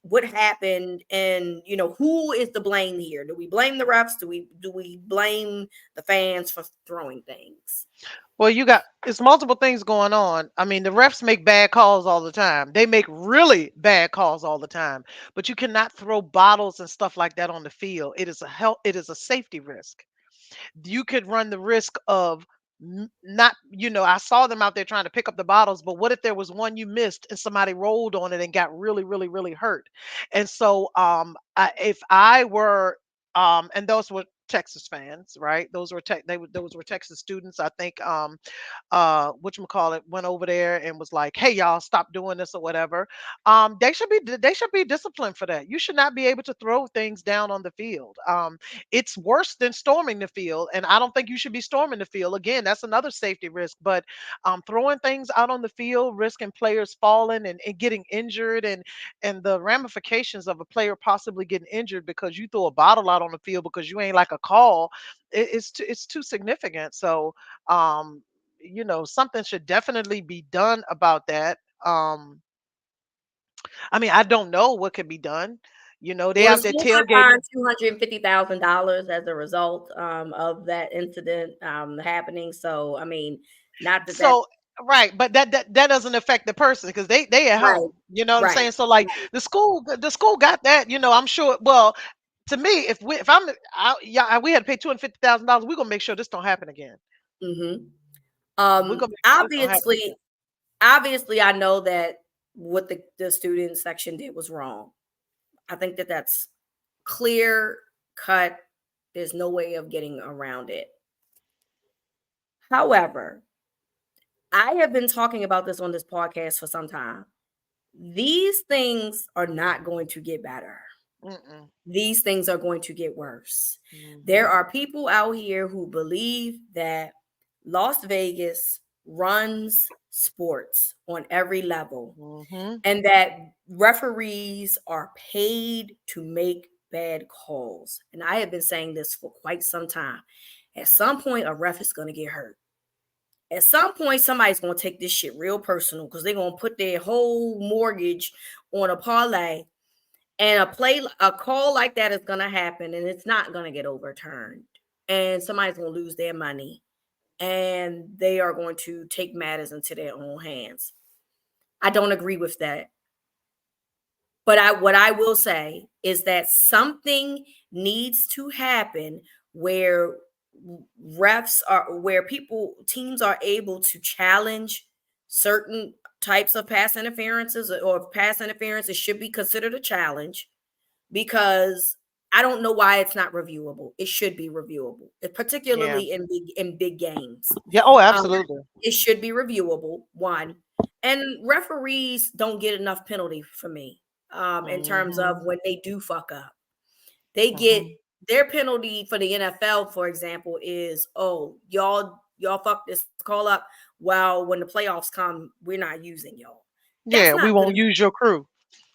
what happened, and who is the blame here? Do we blame the refs? Do we blame the fans for throwing things? Well, you got it's multiple things going on. I mean, the refs make bad calls all the time. They make really bad calls all the time. But you cannot throw bottles and stuff like that on the field. It is a safety risk. You could run the risk of not, I saw them out there trying to pick up the bottles, but what if there was one you missed and somebody rolled on it and got really, really, really hurt? And so, if I were, and those were Texas fans, right? Those were Texas students. I think, whatchamacallit, went over there and was like, hey y'all, stop doing this or whatever. They should be disciplined for that. You should not be able to throw things down on the field. It's worse than storming the field, and I don't think you should be storming the field. Again, that's another safety risk. But throwing things out on the field, risking players falling and getting injured, and the ramifications of a player possibly getting injured because you throw a bottle out on the field because you ain't like a call, it's too significant. So, um, something should definitely be done about that. I mean, I don't know what could be done. They Well, the out there school got tailgating. fined $250,000 as a result of that incident happening. So, I mean, not that that So right, but that doesn't affect the person because they at right, home. You know what I'm right. saying? So like the school got that. I'm sure. Well, to me, if I'm yeah, we had to pay $250,000. We're gonna make sure this don't happen again. Hmm. We're gonna make sure this don't happen Obviously, again. I know that what the student section did was wrong. I think that that's clear cut. There's no way of getting around it. However, I have been talking about this on this podcast for some time. These things are not going to get better. Mm-mm. These things are going to get worse. There Mhm. are people out here who believe that Las Vegas runs sports on every level, Mhm. and that referees are paid to make bad calls. And I have been saying this for quite some time. At some point, a ref is going to get hurt. At some point, somebody's gonna take this shit real personal because they're gonna put their whole mortgage on a parlay, and a call like that is gonna happen, and it's not gonna get overturned, and somebody's gonna lose their money, and they are going to take matters into their own hands. I don't agree with that. But what I will say is that something needs to happen where refs are where people teams are able to challenge certain types of pass interferences, or pass interference, it should be considered a challenge, because I don't know why it's not reviewable. It should be reviewable, Yeah. particularly in big games. Yeah. Oh, Um, absolutely. it should be reviewable. One, and referees don't get enough penalty for me. In terms of Mhm. when they do fuck up, they get Mhm. their penalty for the NFL, for example, is, oh, y'all fuck this call up. Well, when the playoffs come, we're not using y'all. That's Yeah, we not good won't enough. use your crew.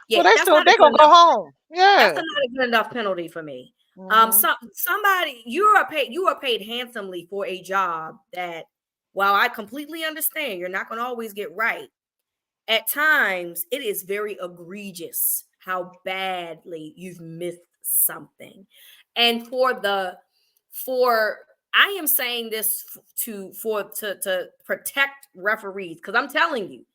Yeah, Well, they that's still not a they good gonna go enough. home. That's Yeah. not a good enough penalty for me. Mhm. Somebody, you are paid handsomely for a job that, while I completely understand you're not going to always get right, at times it is very egregious how badly you've missed something. And for I am saying this to protect referees, because I'm telling you,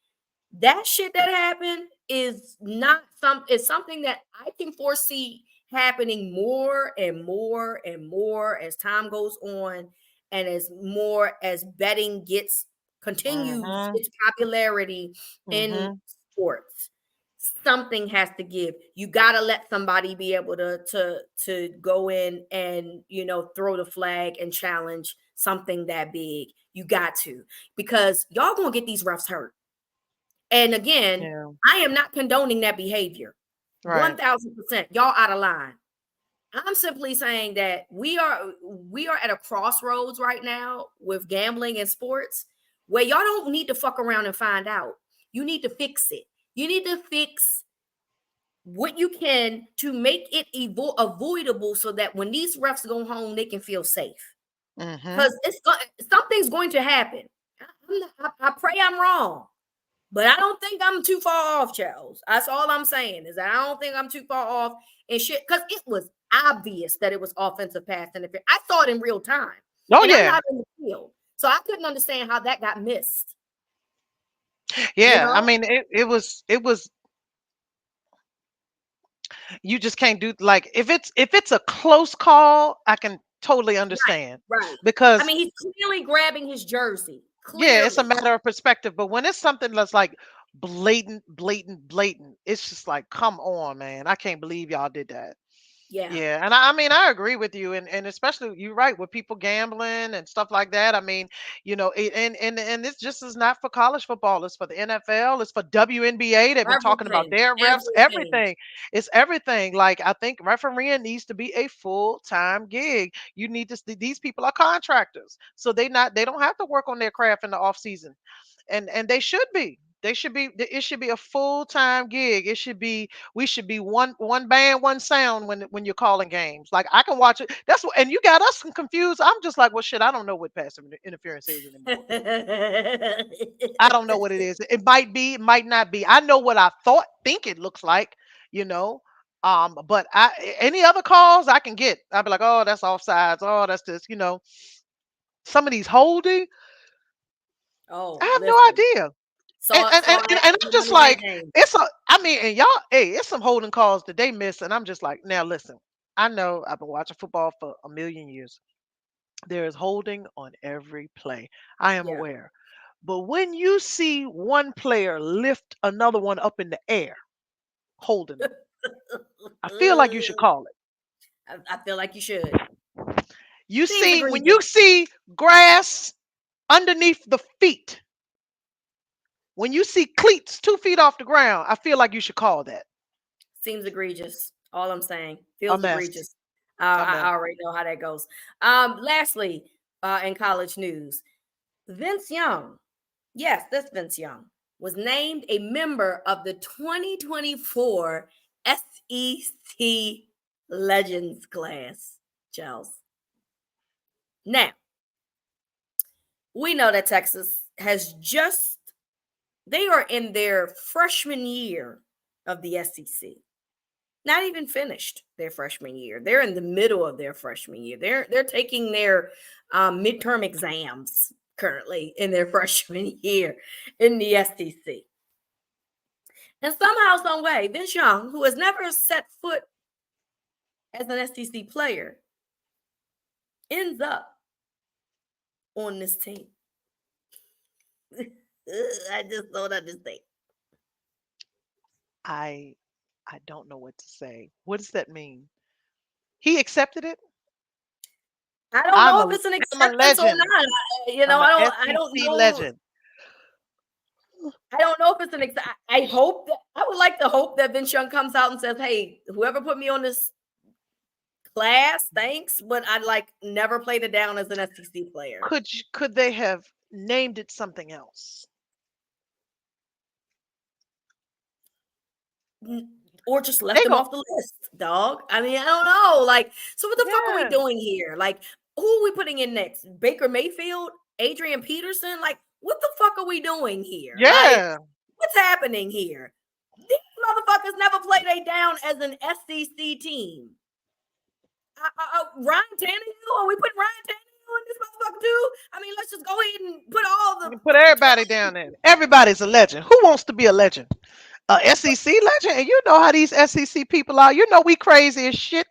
that shit that happened is not some is something that I can foresee happening more and more and more as time goes on, and as betting gets continues Mhm. its popularity in Mhm. sports. Something has to give. You got to let somebody be able to go in and, throw the flag and challenge something that big. You got to, because y'all going to get these refs hurt. And again, Yeah. I am not condoning that behavior. Right. 1000%. Y'all out of line. I'm simply saying that we are at a crossroads right now with gambling and sports, where y'all don't need to fuck around and find out. You need to fix it. You need to fix what you can to make it avoidable, so that when these refs go home, they can feel safe. Mhm. Because something's going to happen. I pray I'm wrong. But I don't think I'm too far off, Charles. That's all I'm saying, is that I don't think I'm too far off and shit, because it was obvious that it was offensive pass interference. I saw it in real time, Oh and I'm yeah. not in the field, so I couldn't understand how that got missed. You Yeah. I know, mean, it was you just can't do like if it's a close call, I can totally right, understand right. I because mean, he's clearly grabbing his jersey, yeah, it's a clearly. matter of perspective. But when it's something that's like blatant, blatant, blatant, it's just like, come on, man. I can't believe y'all did that. Yeah, Yeah, and I mean I agree with you, and especially you're right with people gambling and stuff like that. I mean, and this just is not for college football. It's for the NFL. It's for WNBA. They've been talking about everything, their refs. everything. Everything. It's everything. Like I think refereeing needs to be a full time gig. You need to. These people are contractors, so they don't have to work on their craft in the off season, and they should be. They should be. It should be a full time gig. It should be we should be one band, one sound when you're calling games. Like I can watch it. That's what, and you got us confused. I'm just like, well, shit. I don't know what passive interference is anymore. I don't know what it is. It might be, it might not be. I know what I think it looks like, you know. But any other calls I can get, I'll be like, oh, that's offsides. Oh, that's this. Some of these holding, I Oh, have no listen, idea. And saw and and, saw and, that and in I'm the just Monday night like, game. it's a I mean, and y'all, hey, it's some holding calls that they miss, and I'm just like, now listen, I know I've been watching football for a million years. There is holding on every play. I am Yeah. aware. But when you see one player lift another one up in the air, holding them, I feel like you should call it. I feel like you should. You Seems see, when egregious. you see grass underneath the feet, when you see cleats 2 feet off the ground, I feel like you should call that Seems egregious. All I'm saying. a Feels mess. egregious. A I mess. already know how that goes. Lastly, in college news, Vince Young, yes, that's Vince Young, was named a member of the 2024 SEC Legends class, Charles. Now, we know that Texas has just, they are in their freshman year of the SEC. Not even finished their freshman year. They're in the middle of their freshman year. They're taking their midterm exams currently in their freshman year in the SEC. And somehow, some way, Vince Young, who has never set foot as an SEC player, ends up on this team. I just don't understand. I I don't know what to say. What does that mean? He accepted it? I don't I'm know if a it's an I'm a acceptance or legend. not. I'm a I don't SEC know. legend. I don't know if it's I hope that, I would like to hope that Vince Young comes out and says, "Hey, whoever put me on this class, thanks, but I'd like never played it down as an SEC player." Could they have named it something else? Or just left They him go, off the list, dog. I mean, I don't know. Like, so what the fuck are we yeah, doing here? Like, who are we putting in next? Baker Mayfield, Adrian Peterson? Like, what the fuck are we doing here? Like, yeah. what's happening here? These motherfuckers never played a down as an SEC team. Ryan Tannehill? Are we putting Ryan Tannehill in this motherfucker too? I mean, let's just go ahead and put all You the can put everybody down there. Everybody's a legend. Who wants to be a legend? A SEC legend? And you know how these SEC people are. You know we crazy as shit.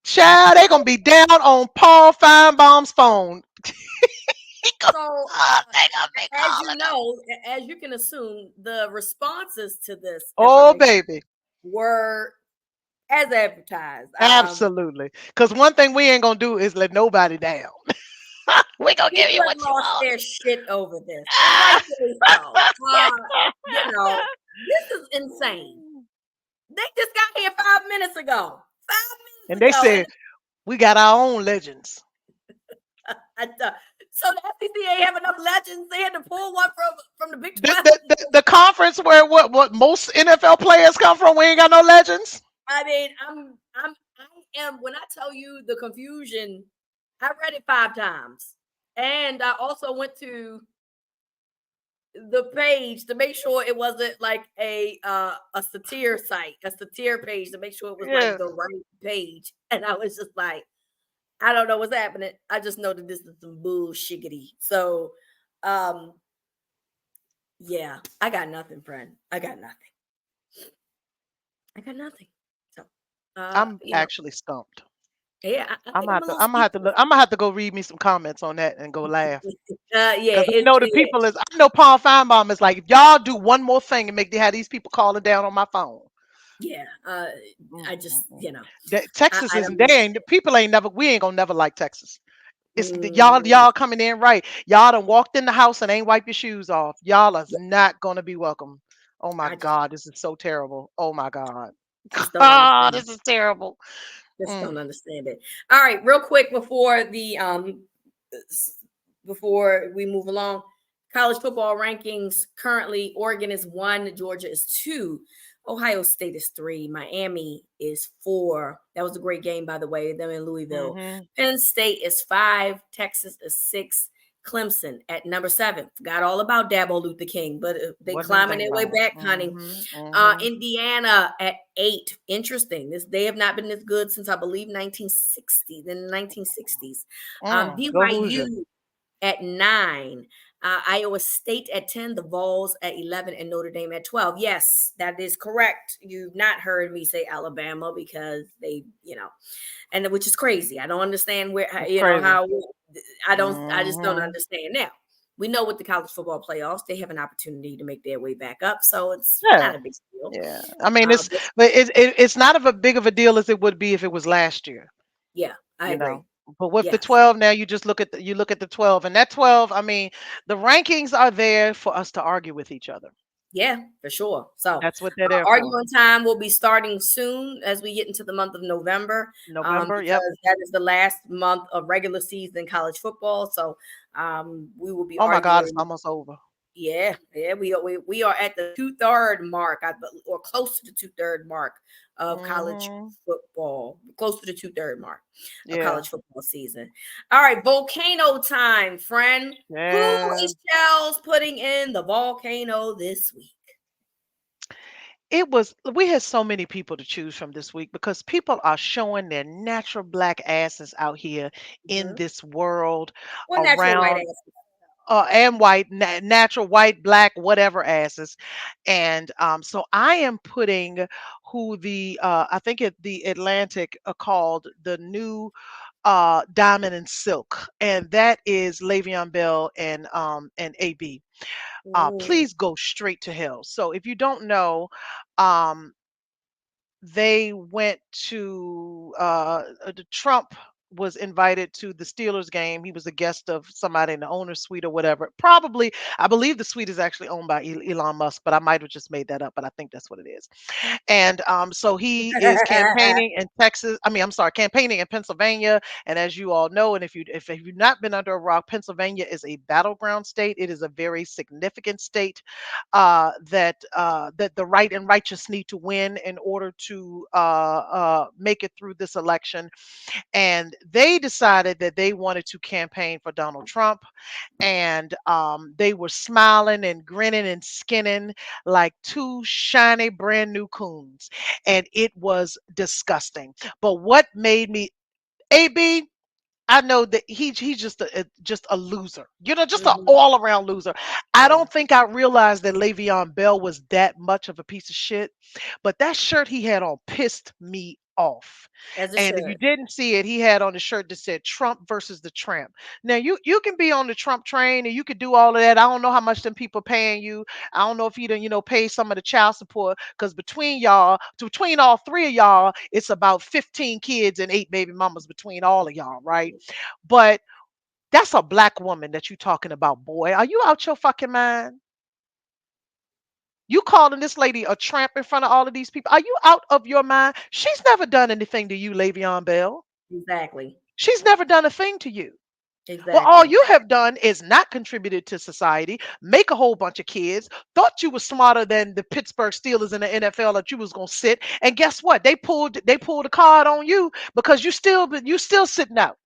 Child, they gonna be down on Paul Feinbaum's phone. so They gonna be as calling you him. know, as you can assume, the responses to this Oh, information baby. were as advertised. Absolutely. Because one thing we ain't gonna do is let nobody down. We gonna give People you have what you lost want. their shit over this, and rightfully so. You know, this is insane. They just got here 5 minutes ago. And 5 minutes they ago, and said we got our own legends. so the SEC ain't have enough legends. They had to pull one from the Big The, 12. the, the, the conference where what most NFL players come from, we ain't got no legends. I mean, I am, when I tell you the confusion, I read it 5 times. And I also went to the page to make sure it wasn't like a satire site, a satire page, to make sure it was like Yeah. the right page. And I was just like, I don't know what's happening. I just know that this is some bullshiggity. So um yeah, I got nothing, friend. I got nothing. I got nothing. So I'm you know, actually stumped. yeah, I I'm think gonna I'm have a to little I'm gonna have to speechless. look, I'm gonna have to go read me some comments on that and go laugh. Yeah, Because I know the people is I know Paul Feinbaum is like, if y'all do one more thing and make they have these people calling down on my phone. yeah. I Mm, mm, just, mm. Texas I isn't don't they understand. ain't people ain't never we ain't gonna never like Texas. It's y'all Mm, y'all coming in right. Y'all done walked in the house and ain't wipe your shoes off. Y'all is yeah, not gonna be welcome. Oh my I God, this is so terrible. Oh my God. just don't Ah, understand. this is terrible. Just Mm, don't understand it. All right, real quick before we move along, college football rankings currently: Oregon is 1, Georgia is 2, Ohio State is 3, Miami is 4. That was a great game, by the way. Them in Louisville. hmm. Penn State is 5, Texas is 6, Clemson at number 7. Forgot all about Dabo Luther King, but they Wasn't even climbing thinking their way about it. back, honey. Hmm. Indiana at 8. Interesting. They have not been this good since I believe 1960. In the 1960s. Go Hoosier. BYU at 9. Iowa State at 10. The Vols at 11, and Notre Dame at 12. Yes, that is correct. You've not heard me say Alabama because they, and which is crazy. I don't understand It's crazy. how I just don't Hmm. understand. Now, we know with the college football playoffs, they have an opportunity to make their way back up. So it's Yeah. not a big deal. Yeah. I mean, Uh, it's but but it's not of a big of a deal as it would be if it was last year. yeah, I You agree. know. But with the Yes. 12 now, you just look at the 12, and that 12. I mean, the rankings are there for us to argue with each other. Yeah, for sure. So, That's what they're there for. arguing time will be starting soon as we get into the month of November, November. Yep. because that is the last month of regular season college football. So, we will be Oh my God, it's arguing. almost over. Yeah, yeah, we are at the two-third mark, or close to the two-third mark of college Mhm. football, close to the two-third mark of Yeah. college football season. All right, volcano time, friend. Who Yeah. is Shells putting in the volcano this week? It was we had so many people to choose from this week because people are showing their natural black asses out here in Mhm. this world Or natural white around ass. and white natural white black whatever asses. And so I am putting who the I think the Atlantic called the new Diamond and Silk, and that is Le'Veon Bell and AB. Ooh. Please go straight to hell. So if you don't know, um they went to the Trump was invited to the Steelers game. He was a guest of somebody in the owner's suite or whatever. Probably, I believe the suite is actually owned by Elon Musk, but I might have just made that up. But I think that's what it is. And so he is campaigning in Texas. I mean, I'm sorry, campaigning in Pennsylvania. And as you all know, and if you've not been under a rock, Pennsylvania is a battleground state. It is a very significant state that the right and righteous need to win in order to make it through this election. And they decided that they wanted to campaign for Donald Trump, and they were smiling and grinning and skinning like two shiny brand new coons, and it was disgusting. But what made me AB, I know that he's just a loser, just an Mhm. all around loser. I Yeah, don't think I realized that Le'Veon Bell was that much of a piece of shit, but that shirt he had on pissed me off. as it And if you should. didn't see it, he had on a shirt that said Trump versus the Tramp. Now you can be on the Trump train and you could do all of that. I don't know how much them people paying you. I don't know if you done, pay some of the child support, because between y'all, between all three of y'all, it's about 15 kids and 8 baby mamas between all of y'all, right? But that's a black woman that you talking about, boy. Are you out your fucking mind? You calling this lady a tramp in front of all of these people? Are you out of your mind? She's never done anything to you, Le'Veon Bell. Exactly. She's never done a thing to you. Well, all Exactly. you have done is not contributed to society, make a whole bunch of kids, thought you were smarter than the Pittsburgh Steelers in the NFL that you was gonna sit. And guess what? They pulled a card on you because you still sitting out.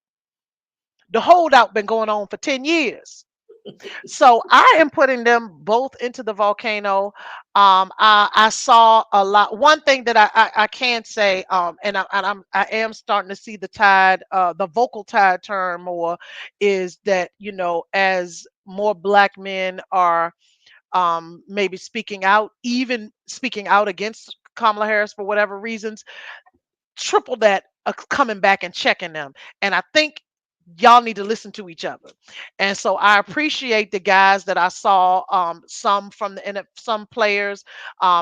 The holdout been going on for 10 years. So I am putting them both into the volcano. I saw a lot. One thing that I can say, I am starting to see the tide, the vocal tide turn more, is that as more black men are maybe speaking out, even speaking out against Kamala Harris for whatever reasons, triple that coming back and checking them. And I think y'all need to listen to each other. And so I appreciate the guys that I saw, some from the some players,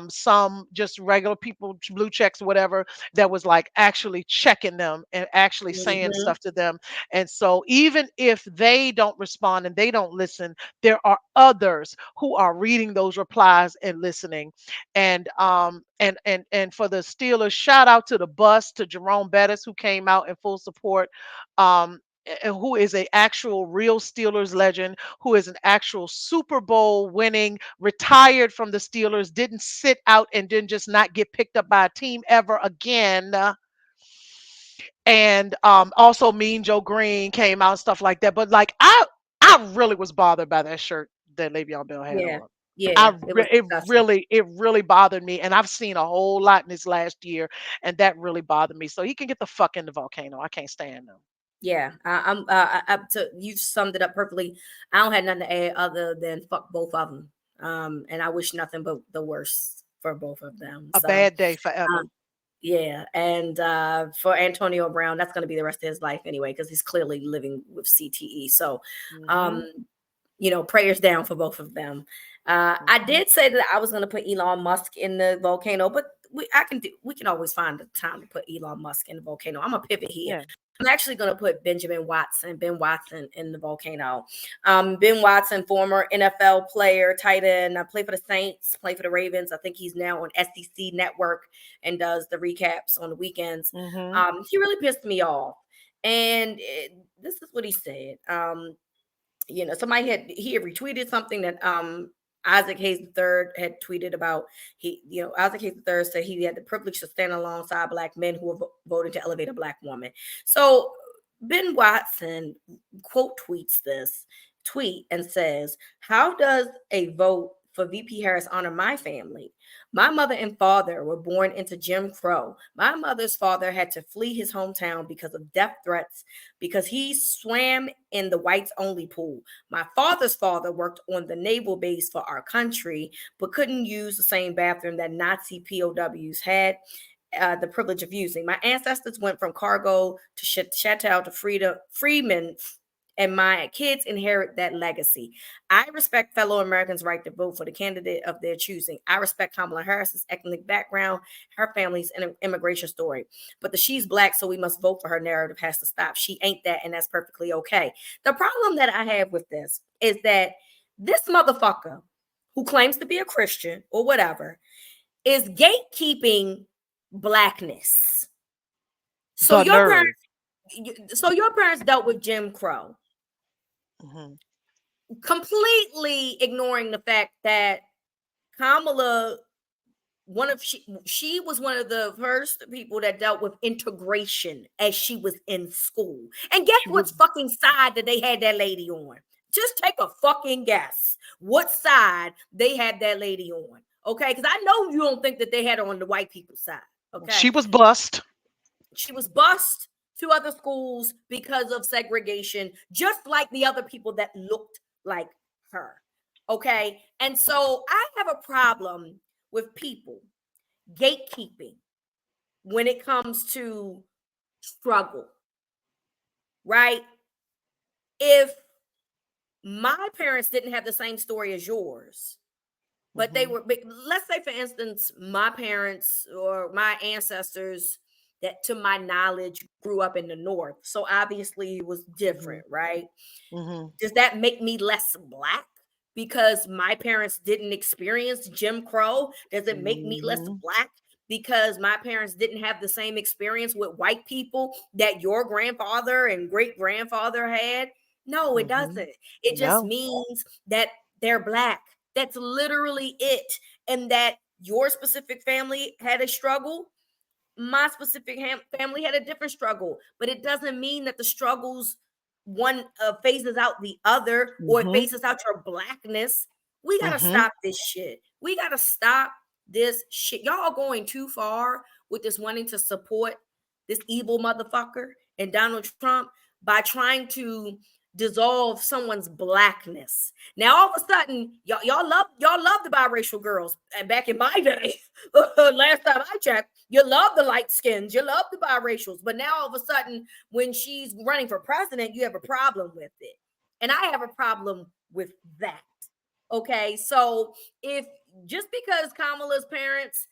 some just regular people, blue checks, whatever, that was like actually checking them and actually saying Mhm. stuff to them. And so even if they don't respond and they don't listen, there are others who are reading those replies and listening. And for the Steelers, shout out to the bus, to Jerome Bettis, who came out in full support, who is a actual real Steelers legend, who is an actual Super Bowl winning, retired from the Steelers, didn't sit out and didn't just not get picked up by a team ever again. And also Mean Joe Green came out and stuff like that. But like I really was bothered by that shirt that Le'Veon Bell had Yeah. on. Yeah. It was It disgusting. really bothered me, and I've seen a whole lot in this last year, and that really bothered me. So he can get the fuck in the volcano. I can't stand them. Yeah, you summed it up perfectly. I don't have nothing to add other than fuck both of them. And I wish nothing but the worst for both of them. A So, bad day forever. yeah, and for Antonio Brown, that's going to be the rest of his life anyway, because he's clearly living with CTE. So, um, Hmm. prayers down for both of them. I Hmm. did say that I was going to put Elon Musk in the volcano, but we can always find the time to put Elon Musk in the volcano. I'm gonna pivot here. Yeah. I'm actually going to put Ben Watson in the volcano. Ben Watson, former NFL player, tight end, played for the Saints, played for the Ravens. I think he's now on SEC Network and does the recaps on the weekends. Hmm. He really pissed me off. And this is what he said. Somebody he had retweeted something that Isaac Hayes III had tweeted about Isaac Hayes III said he had the privilege to stand alongside black men who were voting to elevate a black woman. So Ben Watson quote tweets this tweet and says, "How does a vote for VP Harris honor my family? My mother and father were born into Jim Crow. My mother's father had to flee his hometown because of death threats because he swam in the whites only pool. My father's father worked on the naval base for our country, but couldn't use the same bathroom that Nazi POWs had the privilege of using. My ancestors went from cargo to chattel to freeman, and my kids inherit that legacy. I respect fellow Americans' right to vote for the candidate of their choosing. I respect Kamala Harris's ethnic background, her family's immigration story. But the she's black, so we must vote for her narrative has to stop. She ain't that, and that's perfectly okay." The problem that I have with this is that this motherfucker who claims to be a Christian or whatever is gatekeeping blackness. So The your nerve. parents dealt with Jim Crow, Hmm. completely ignoring the fact that Kamala, she was one of the first people that dealt with integration as she was in school. And guess She what was fucking side that they had that lady on? Just take a fucking guess what side they had that lady on. Okay, because I know you don't think that they had her on the white people's side. Okay, she was bust. she was bused to other schools because of segregation, just like the other people that looked like her. Okay. And so I have a problem with people gatekeeping when it comes to struggle, right? If my parents didn't have the same story as yours, but they Hmm. were, let's say, for instance, my parents or my ancestors that to my knowledge grew up in the north, so obviously it was Hmm. different, right? Hmm. Does that make me less black because my parents didn't experience Jim Crow? Does it make me less Hmm. black because my parents didn't have the same experience with white people that your grandfather and great grandfather had? No, it Hmm. doesn't. It just No. means that they're black. That's literally it. And that your specific family had a struggle, my specific family had a different struggle, but it doesn't mean that the struggles one phases out the other or it Hmm. phases out your blackness. We got to Hmm. stop this shit. We got to stop this shit. Y'all are going too far with this wanting to support this evil motherfucker and Donald Trump by trying to dissolve someone's blackness. Now all of a sudden, y'all love the biracial girls. And back in my day, last time I checked, you love the light skins, you love the biracials. But now all of a sudden, when she's running for president, you have a problem with it. And I have a problem with that. Okay. So if just because Kamala's parents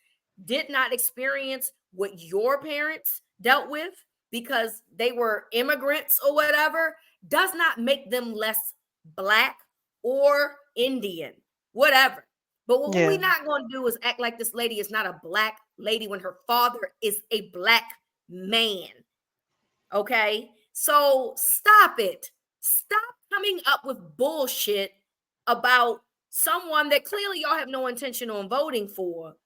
did not experience what your parents dealt with because they were immigrants or whatever, does not make them less black or Indian, whatever. But what Yeah. we're not going to do is act like this lady is not a black lady when her father is a black man. Okay. So stop it. Stop coming up with bullshit about someone that clearly y'all have no intention on voting for.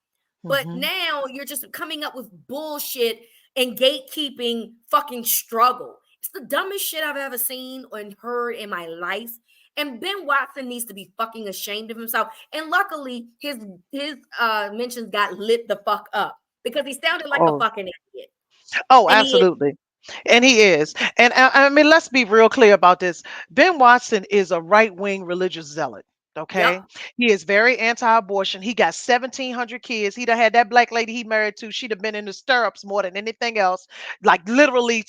But Hmm. now you're just coming up with bullshit and gatekeeping fucking struggle. It's the dumbest shit I've ever seen and heard in my life. And Ben Watson needs to be fucking ashamed of himself. And luckily, his mentions got lit the fuck up because he sounded like a Oh. fucking idiot. Oh, And he absolutely. And he is. And I mean, let's be real clear about this. Ben Watson is a right wing religious zealot. Yep. Okay. He is very anti abortion. He got 1,700 kids. He'd have had that black lady he married to. She'd have been in the stirrups more than anything else. Like, literally,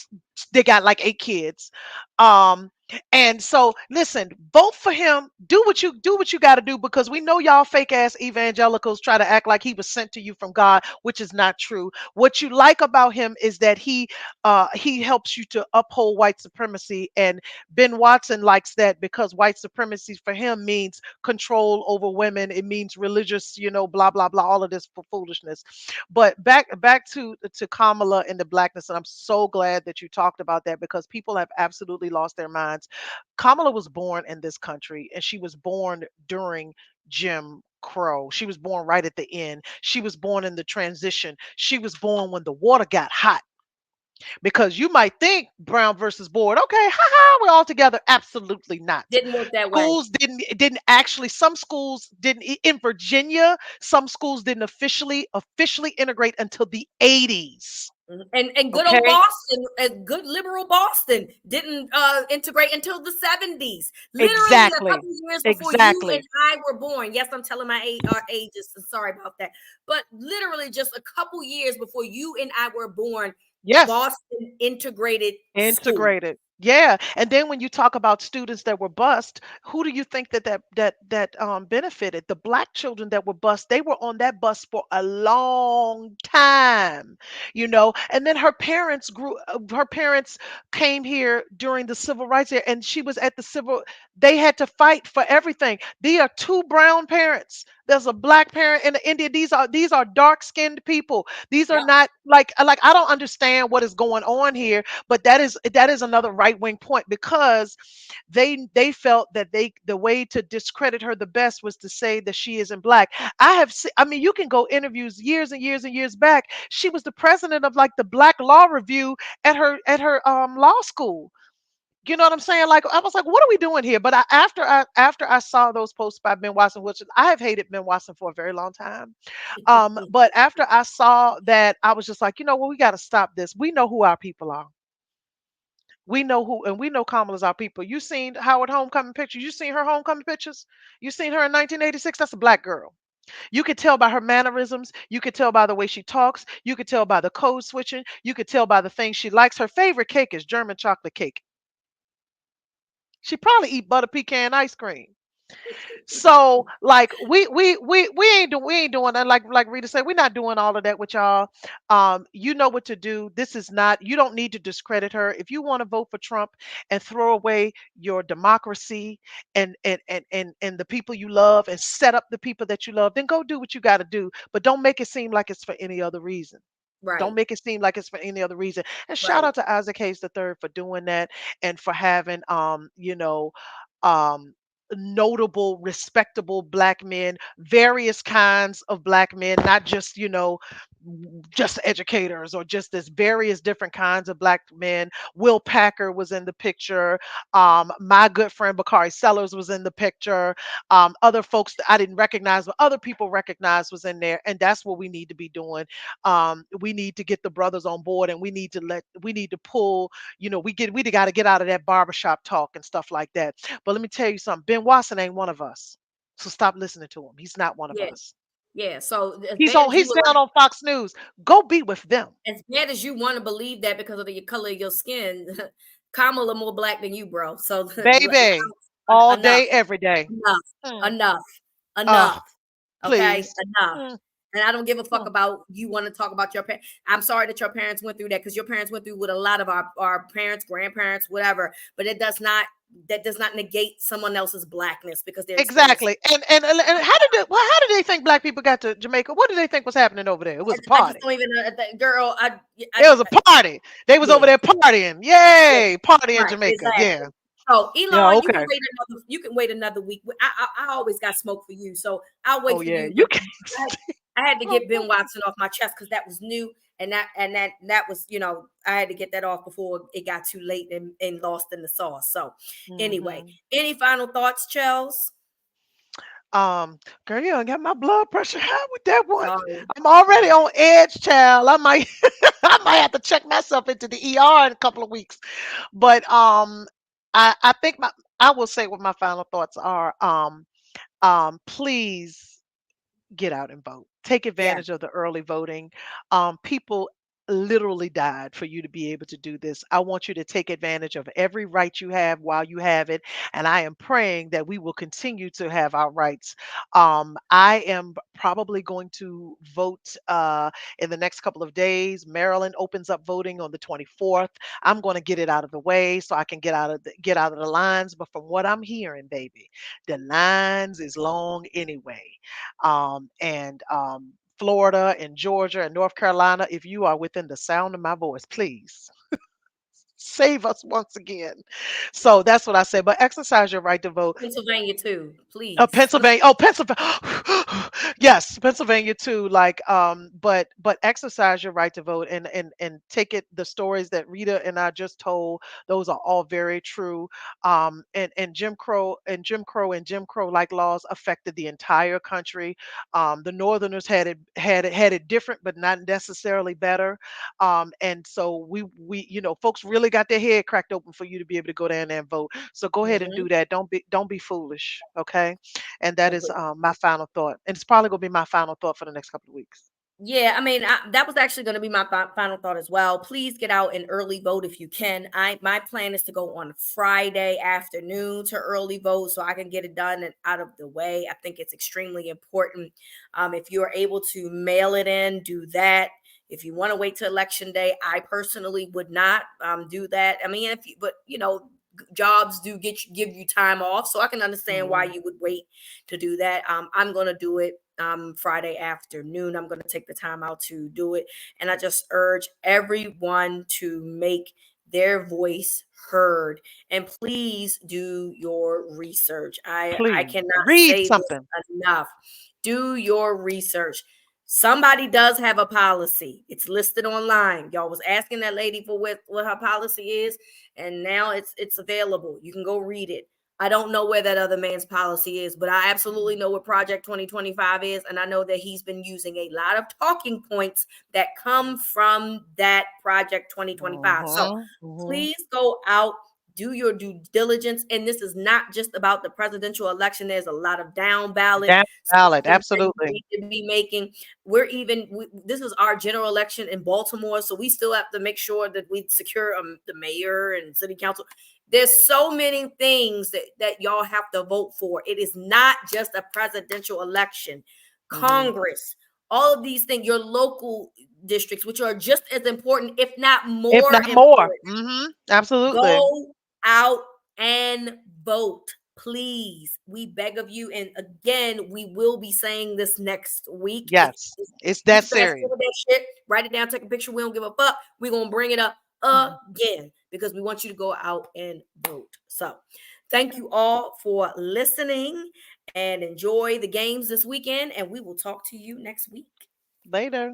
they got like 8 kids. Um, and so listen, vote for him. Do what you got to do, because we know y'all fake ass evangelicals try to act like he was sent to you from God, which is not true. What you like about him is that he helps you to uphold white supremacy, and Ben Watson likes that because white supremacy for him means control over women. It means religious, blah blah blah, all of this foolishness. But back to Kamala and the blackness, and I'm so glad that you talked about that, because people have absolutely lost their minds. lines. Kamala was born in this country, and she was born during Jim Crow. She was born right at the end. She was born in the transition. She was born when the water got hot, because you might think Brown versus Board, okay, haha, we're all together. Absolutely not. Didn't work that way. Schools didn't actually, some schools didn't in Virginia, some schools didn't officially integrate until the 80s. Mhm. And good old Okay? Boston, good liberal Boston didn't integrate until the 70s. Literally a Exactly. couple years before you and Exactly. I were born. Yes, I'm telling my our ages. So sorry about that. But literally just a couple years before you and I were born, Yes. Boston integrated school. Integrated. Yeah, and then when you talk about students that were bused, who do you think that benefited? The black children that were bused, they were on that bus for a long time, And then her parents came here during the civil rights era, and she was at the civil. They had to fight for everything. These are two brown parents. There's a black parent and an Indian. These are dark-skinned people. These are Yep, not like I don't understand what is going on here, but that is another right wing point, because they felt that the way to discredit her the best was to say that she isn't black. I mean, you can go interviews years and years and years back. She was the president of like the Black Law Review at her law school. You know what I'm saying? Like, I was like, what are we doing here? But after I saw those posts by Ben Watson, which I have hated Ben Watson for a very long time. But after I saw that, I was just like, we got to stop this. We know who our people are. We know who, and we know Kamala's our people. You seen Howard homecoming pictures? You seen her homecoming pictures? You seen her in 1986? That's a black girl. You could tell by her mannerisms. You could tell by the way she talks. You could tell by the code switching. You could tell by the things she likes. Her favorite cake is German chocolate cake. She probably eat butter pecan ice cream. So like we ain't doing that. Like Rita said, we're not doing all of that with y'all. You know what to do. This is not, you don't need to discredit her. If you want to vote for Trump and throw away your democracy and the people you love and set up the people that you love, then go do what you got to do. But don't make it seem like it's for any other reason. Don't right, make it seem like it's for any other reason. And shout right, out to Isaac Hayes III for doing that, and for having um notable, respectable black men, various kinds of black men, not just, just educators, or just this various different kinds of black men. Will Packer was in the picture. My good friend Bakari Sellers was in the picture. Other folks that I didn't recognize, but other people recognized was in there. And that's what we need to be doing. We need to get the brothers on board, and we need to pull, we got to get out of that barbershop talk and stuff like that. But let me tell you something. Ben Watson ain't one of us. So stop listening to him. He's not one of yeah, us. yeah. So as He's bad on as you he's would down on Fox News. Go be with them. as bad as you want to believe that because of the color of your skin, Kamala more black than you, bro. So Baby. All enough, day, every day. enough, Mm. enough, Uh, enough. Okay, please. enough. Mm, And I don't give a fuck mm. about you want to talk about your parents. I'm sorry that your parents went through that because your parents went through with a lot of our parents, grandparents, whatever. But that does not negate someone else's blackness because they're experiencing. Exactly. And how did they think black people got to Jamaica? What did they think was happening over there? It was a I just party. don't even girl. It was a party. They was over Yeah, there partying. yeah, Yay, party in right, Jamaica. exactly. Yeah. So Yeah, Elon, okay. you can wait another week. I always got smoke for you, so I'll Oh wait for yeah. you. You But can I had to get Ben Watson off my chest because that was new, and that was I had to get that off before it got too late and lost in the sauce. So anyway, hmm any final thoughts, Chels? Girl, you don't got my blood pressure high with that one. Sorry, I'm already sorry. on edge, child. I might I might have to check myself into the ER in a couple of weeks. But I think I will say what my final thoughts are. Please get out and vote. Take Yeah, advantage of the early voting. People literally died for you to be able to do this. I want you to take advantage of every right you have while you have it. And I am praying that we will continue to have our rights. I am probably going to vote in the next couple of days. Maryland opens up voting on the 24th. I'm going to get it out of the way so I can get out of the lines. But from what I'm hearing, baby, the lines is long anyway. And Florida and Georgia and North Carolina, if you are within the sound of my voice, please Save us once again. So that's what I say. But exercise your right to vote. Pennsylvania too, please. Pennsylvania. Oh, Pennsylvania. Yes, Pennsylvania too. Like, but exercise your right to vote and take it. The stories that Rita and I just told, those are all very true. And Jim Crow like laws affected the entire country. The Northerners had it different, but not necessarily better. And so we folks really got their head cracked open for you to be able to go down there and vote. So go ahead and do Mhm. that. Don't be foolish. Okay. And that is Agree. my final thought. And it's probably gonna be my final thought for the next couple of weeks. Yeah, I mean, that was actually going to be my final thought as well. Please get out and early vote if you can. My plan is to go on Friday afternoon to early vote so I can get it done and out of the way. I think it's extremely important. If you are able to mail it in, do that. If you want to wait till election day, I personally would not do that. I mean, if you, but jobs do give you time off, so I can understand why Mhm. you would wait to do that. I'm going to do it Friday afternoon. I'm going to take the time out to do it. And I just urge everyone to make their voice heard. And please do your research. I Please cannot read say this something. enough. Do your research. Somebody does have a policy. It's listed online. Y'all was asking that lady for what her policy is, and now it's available. You can go read it. I don't know where that other man's policy is, but I absolutely know what Project 2025 is. And I know that he's been using a lot of talking points that come from that Project 2025. So Mhm. Mhm. please go out, do your due diligence. And this is not just about the presidential election, there's a lot of down ballot Down ballot. citizens that you Absolutely. need to be making. This is our general election in Baltimore. So we still have to make sure that we secure the mayor and city council. There's so many things that y'all have to vote for. It is not just a presidential election. Mhm. Congress, all of these things, your local districts, which are just as important, if not If more not more. important. Mhm. Absolutely. Go out and vote, please. We beg of you. And again, we will be saying this next week. Yes. It's You that fast serious. forward that shit, write it down, take a picture. We don't give a fuck. We're gonna bring it up Mhm. again because we want you to go out and vote. So thank you all for listening and enjoy the games this weekend. And we will talk to you next week. Later.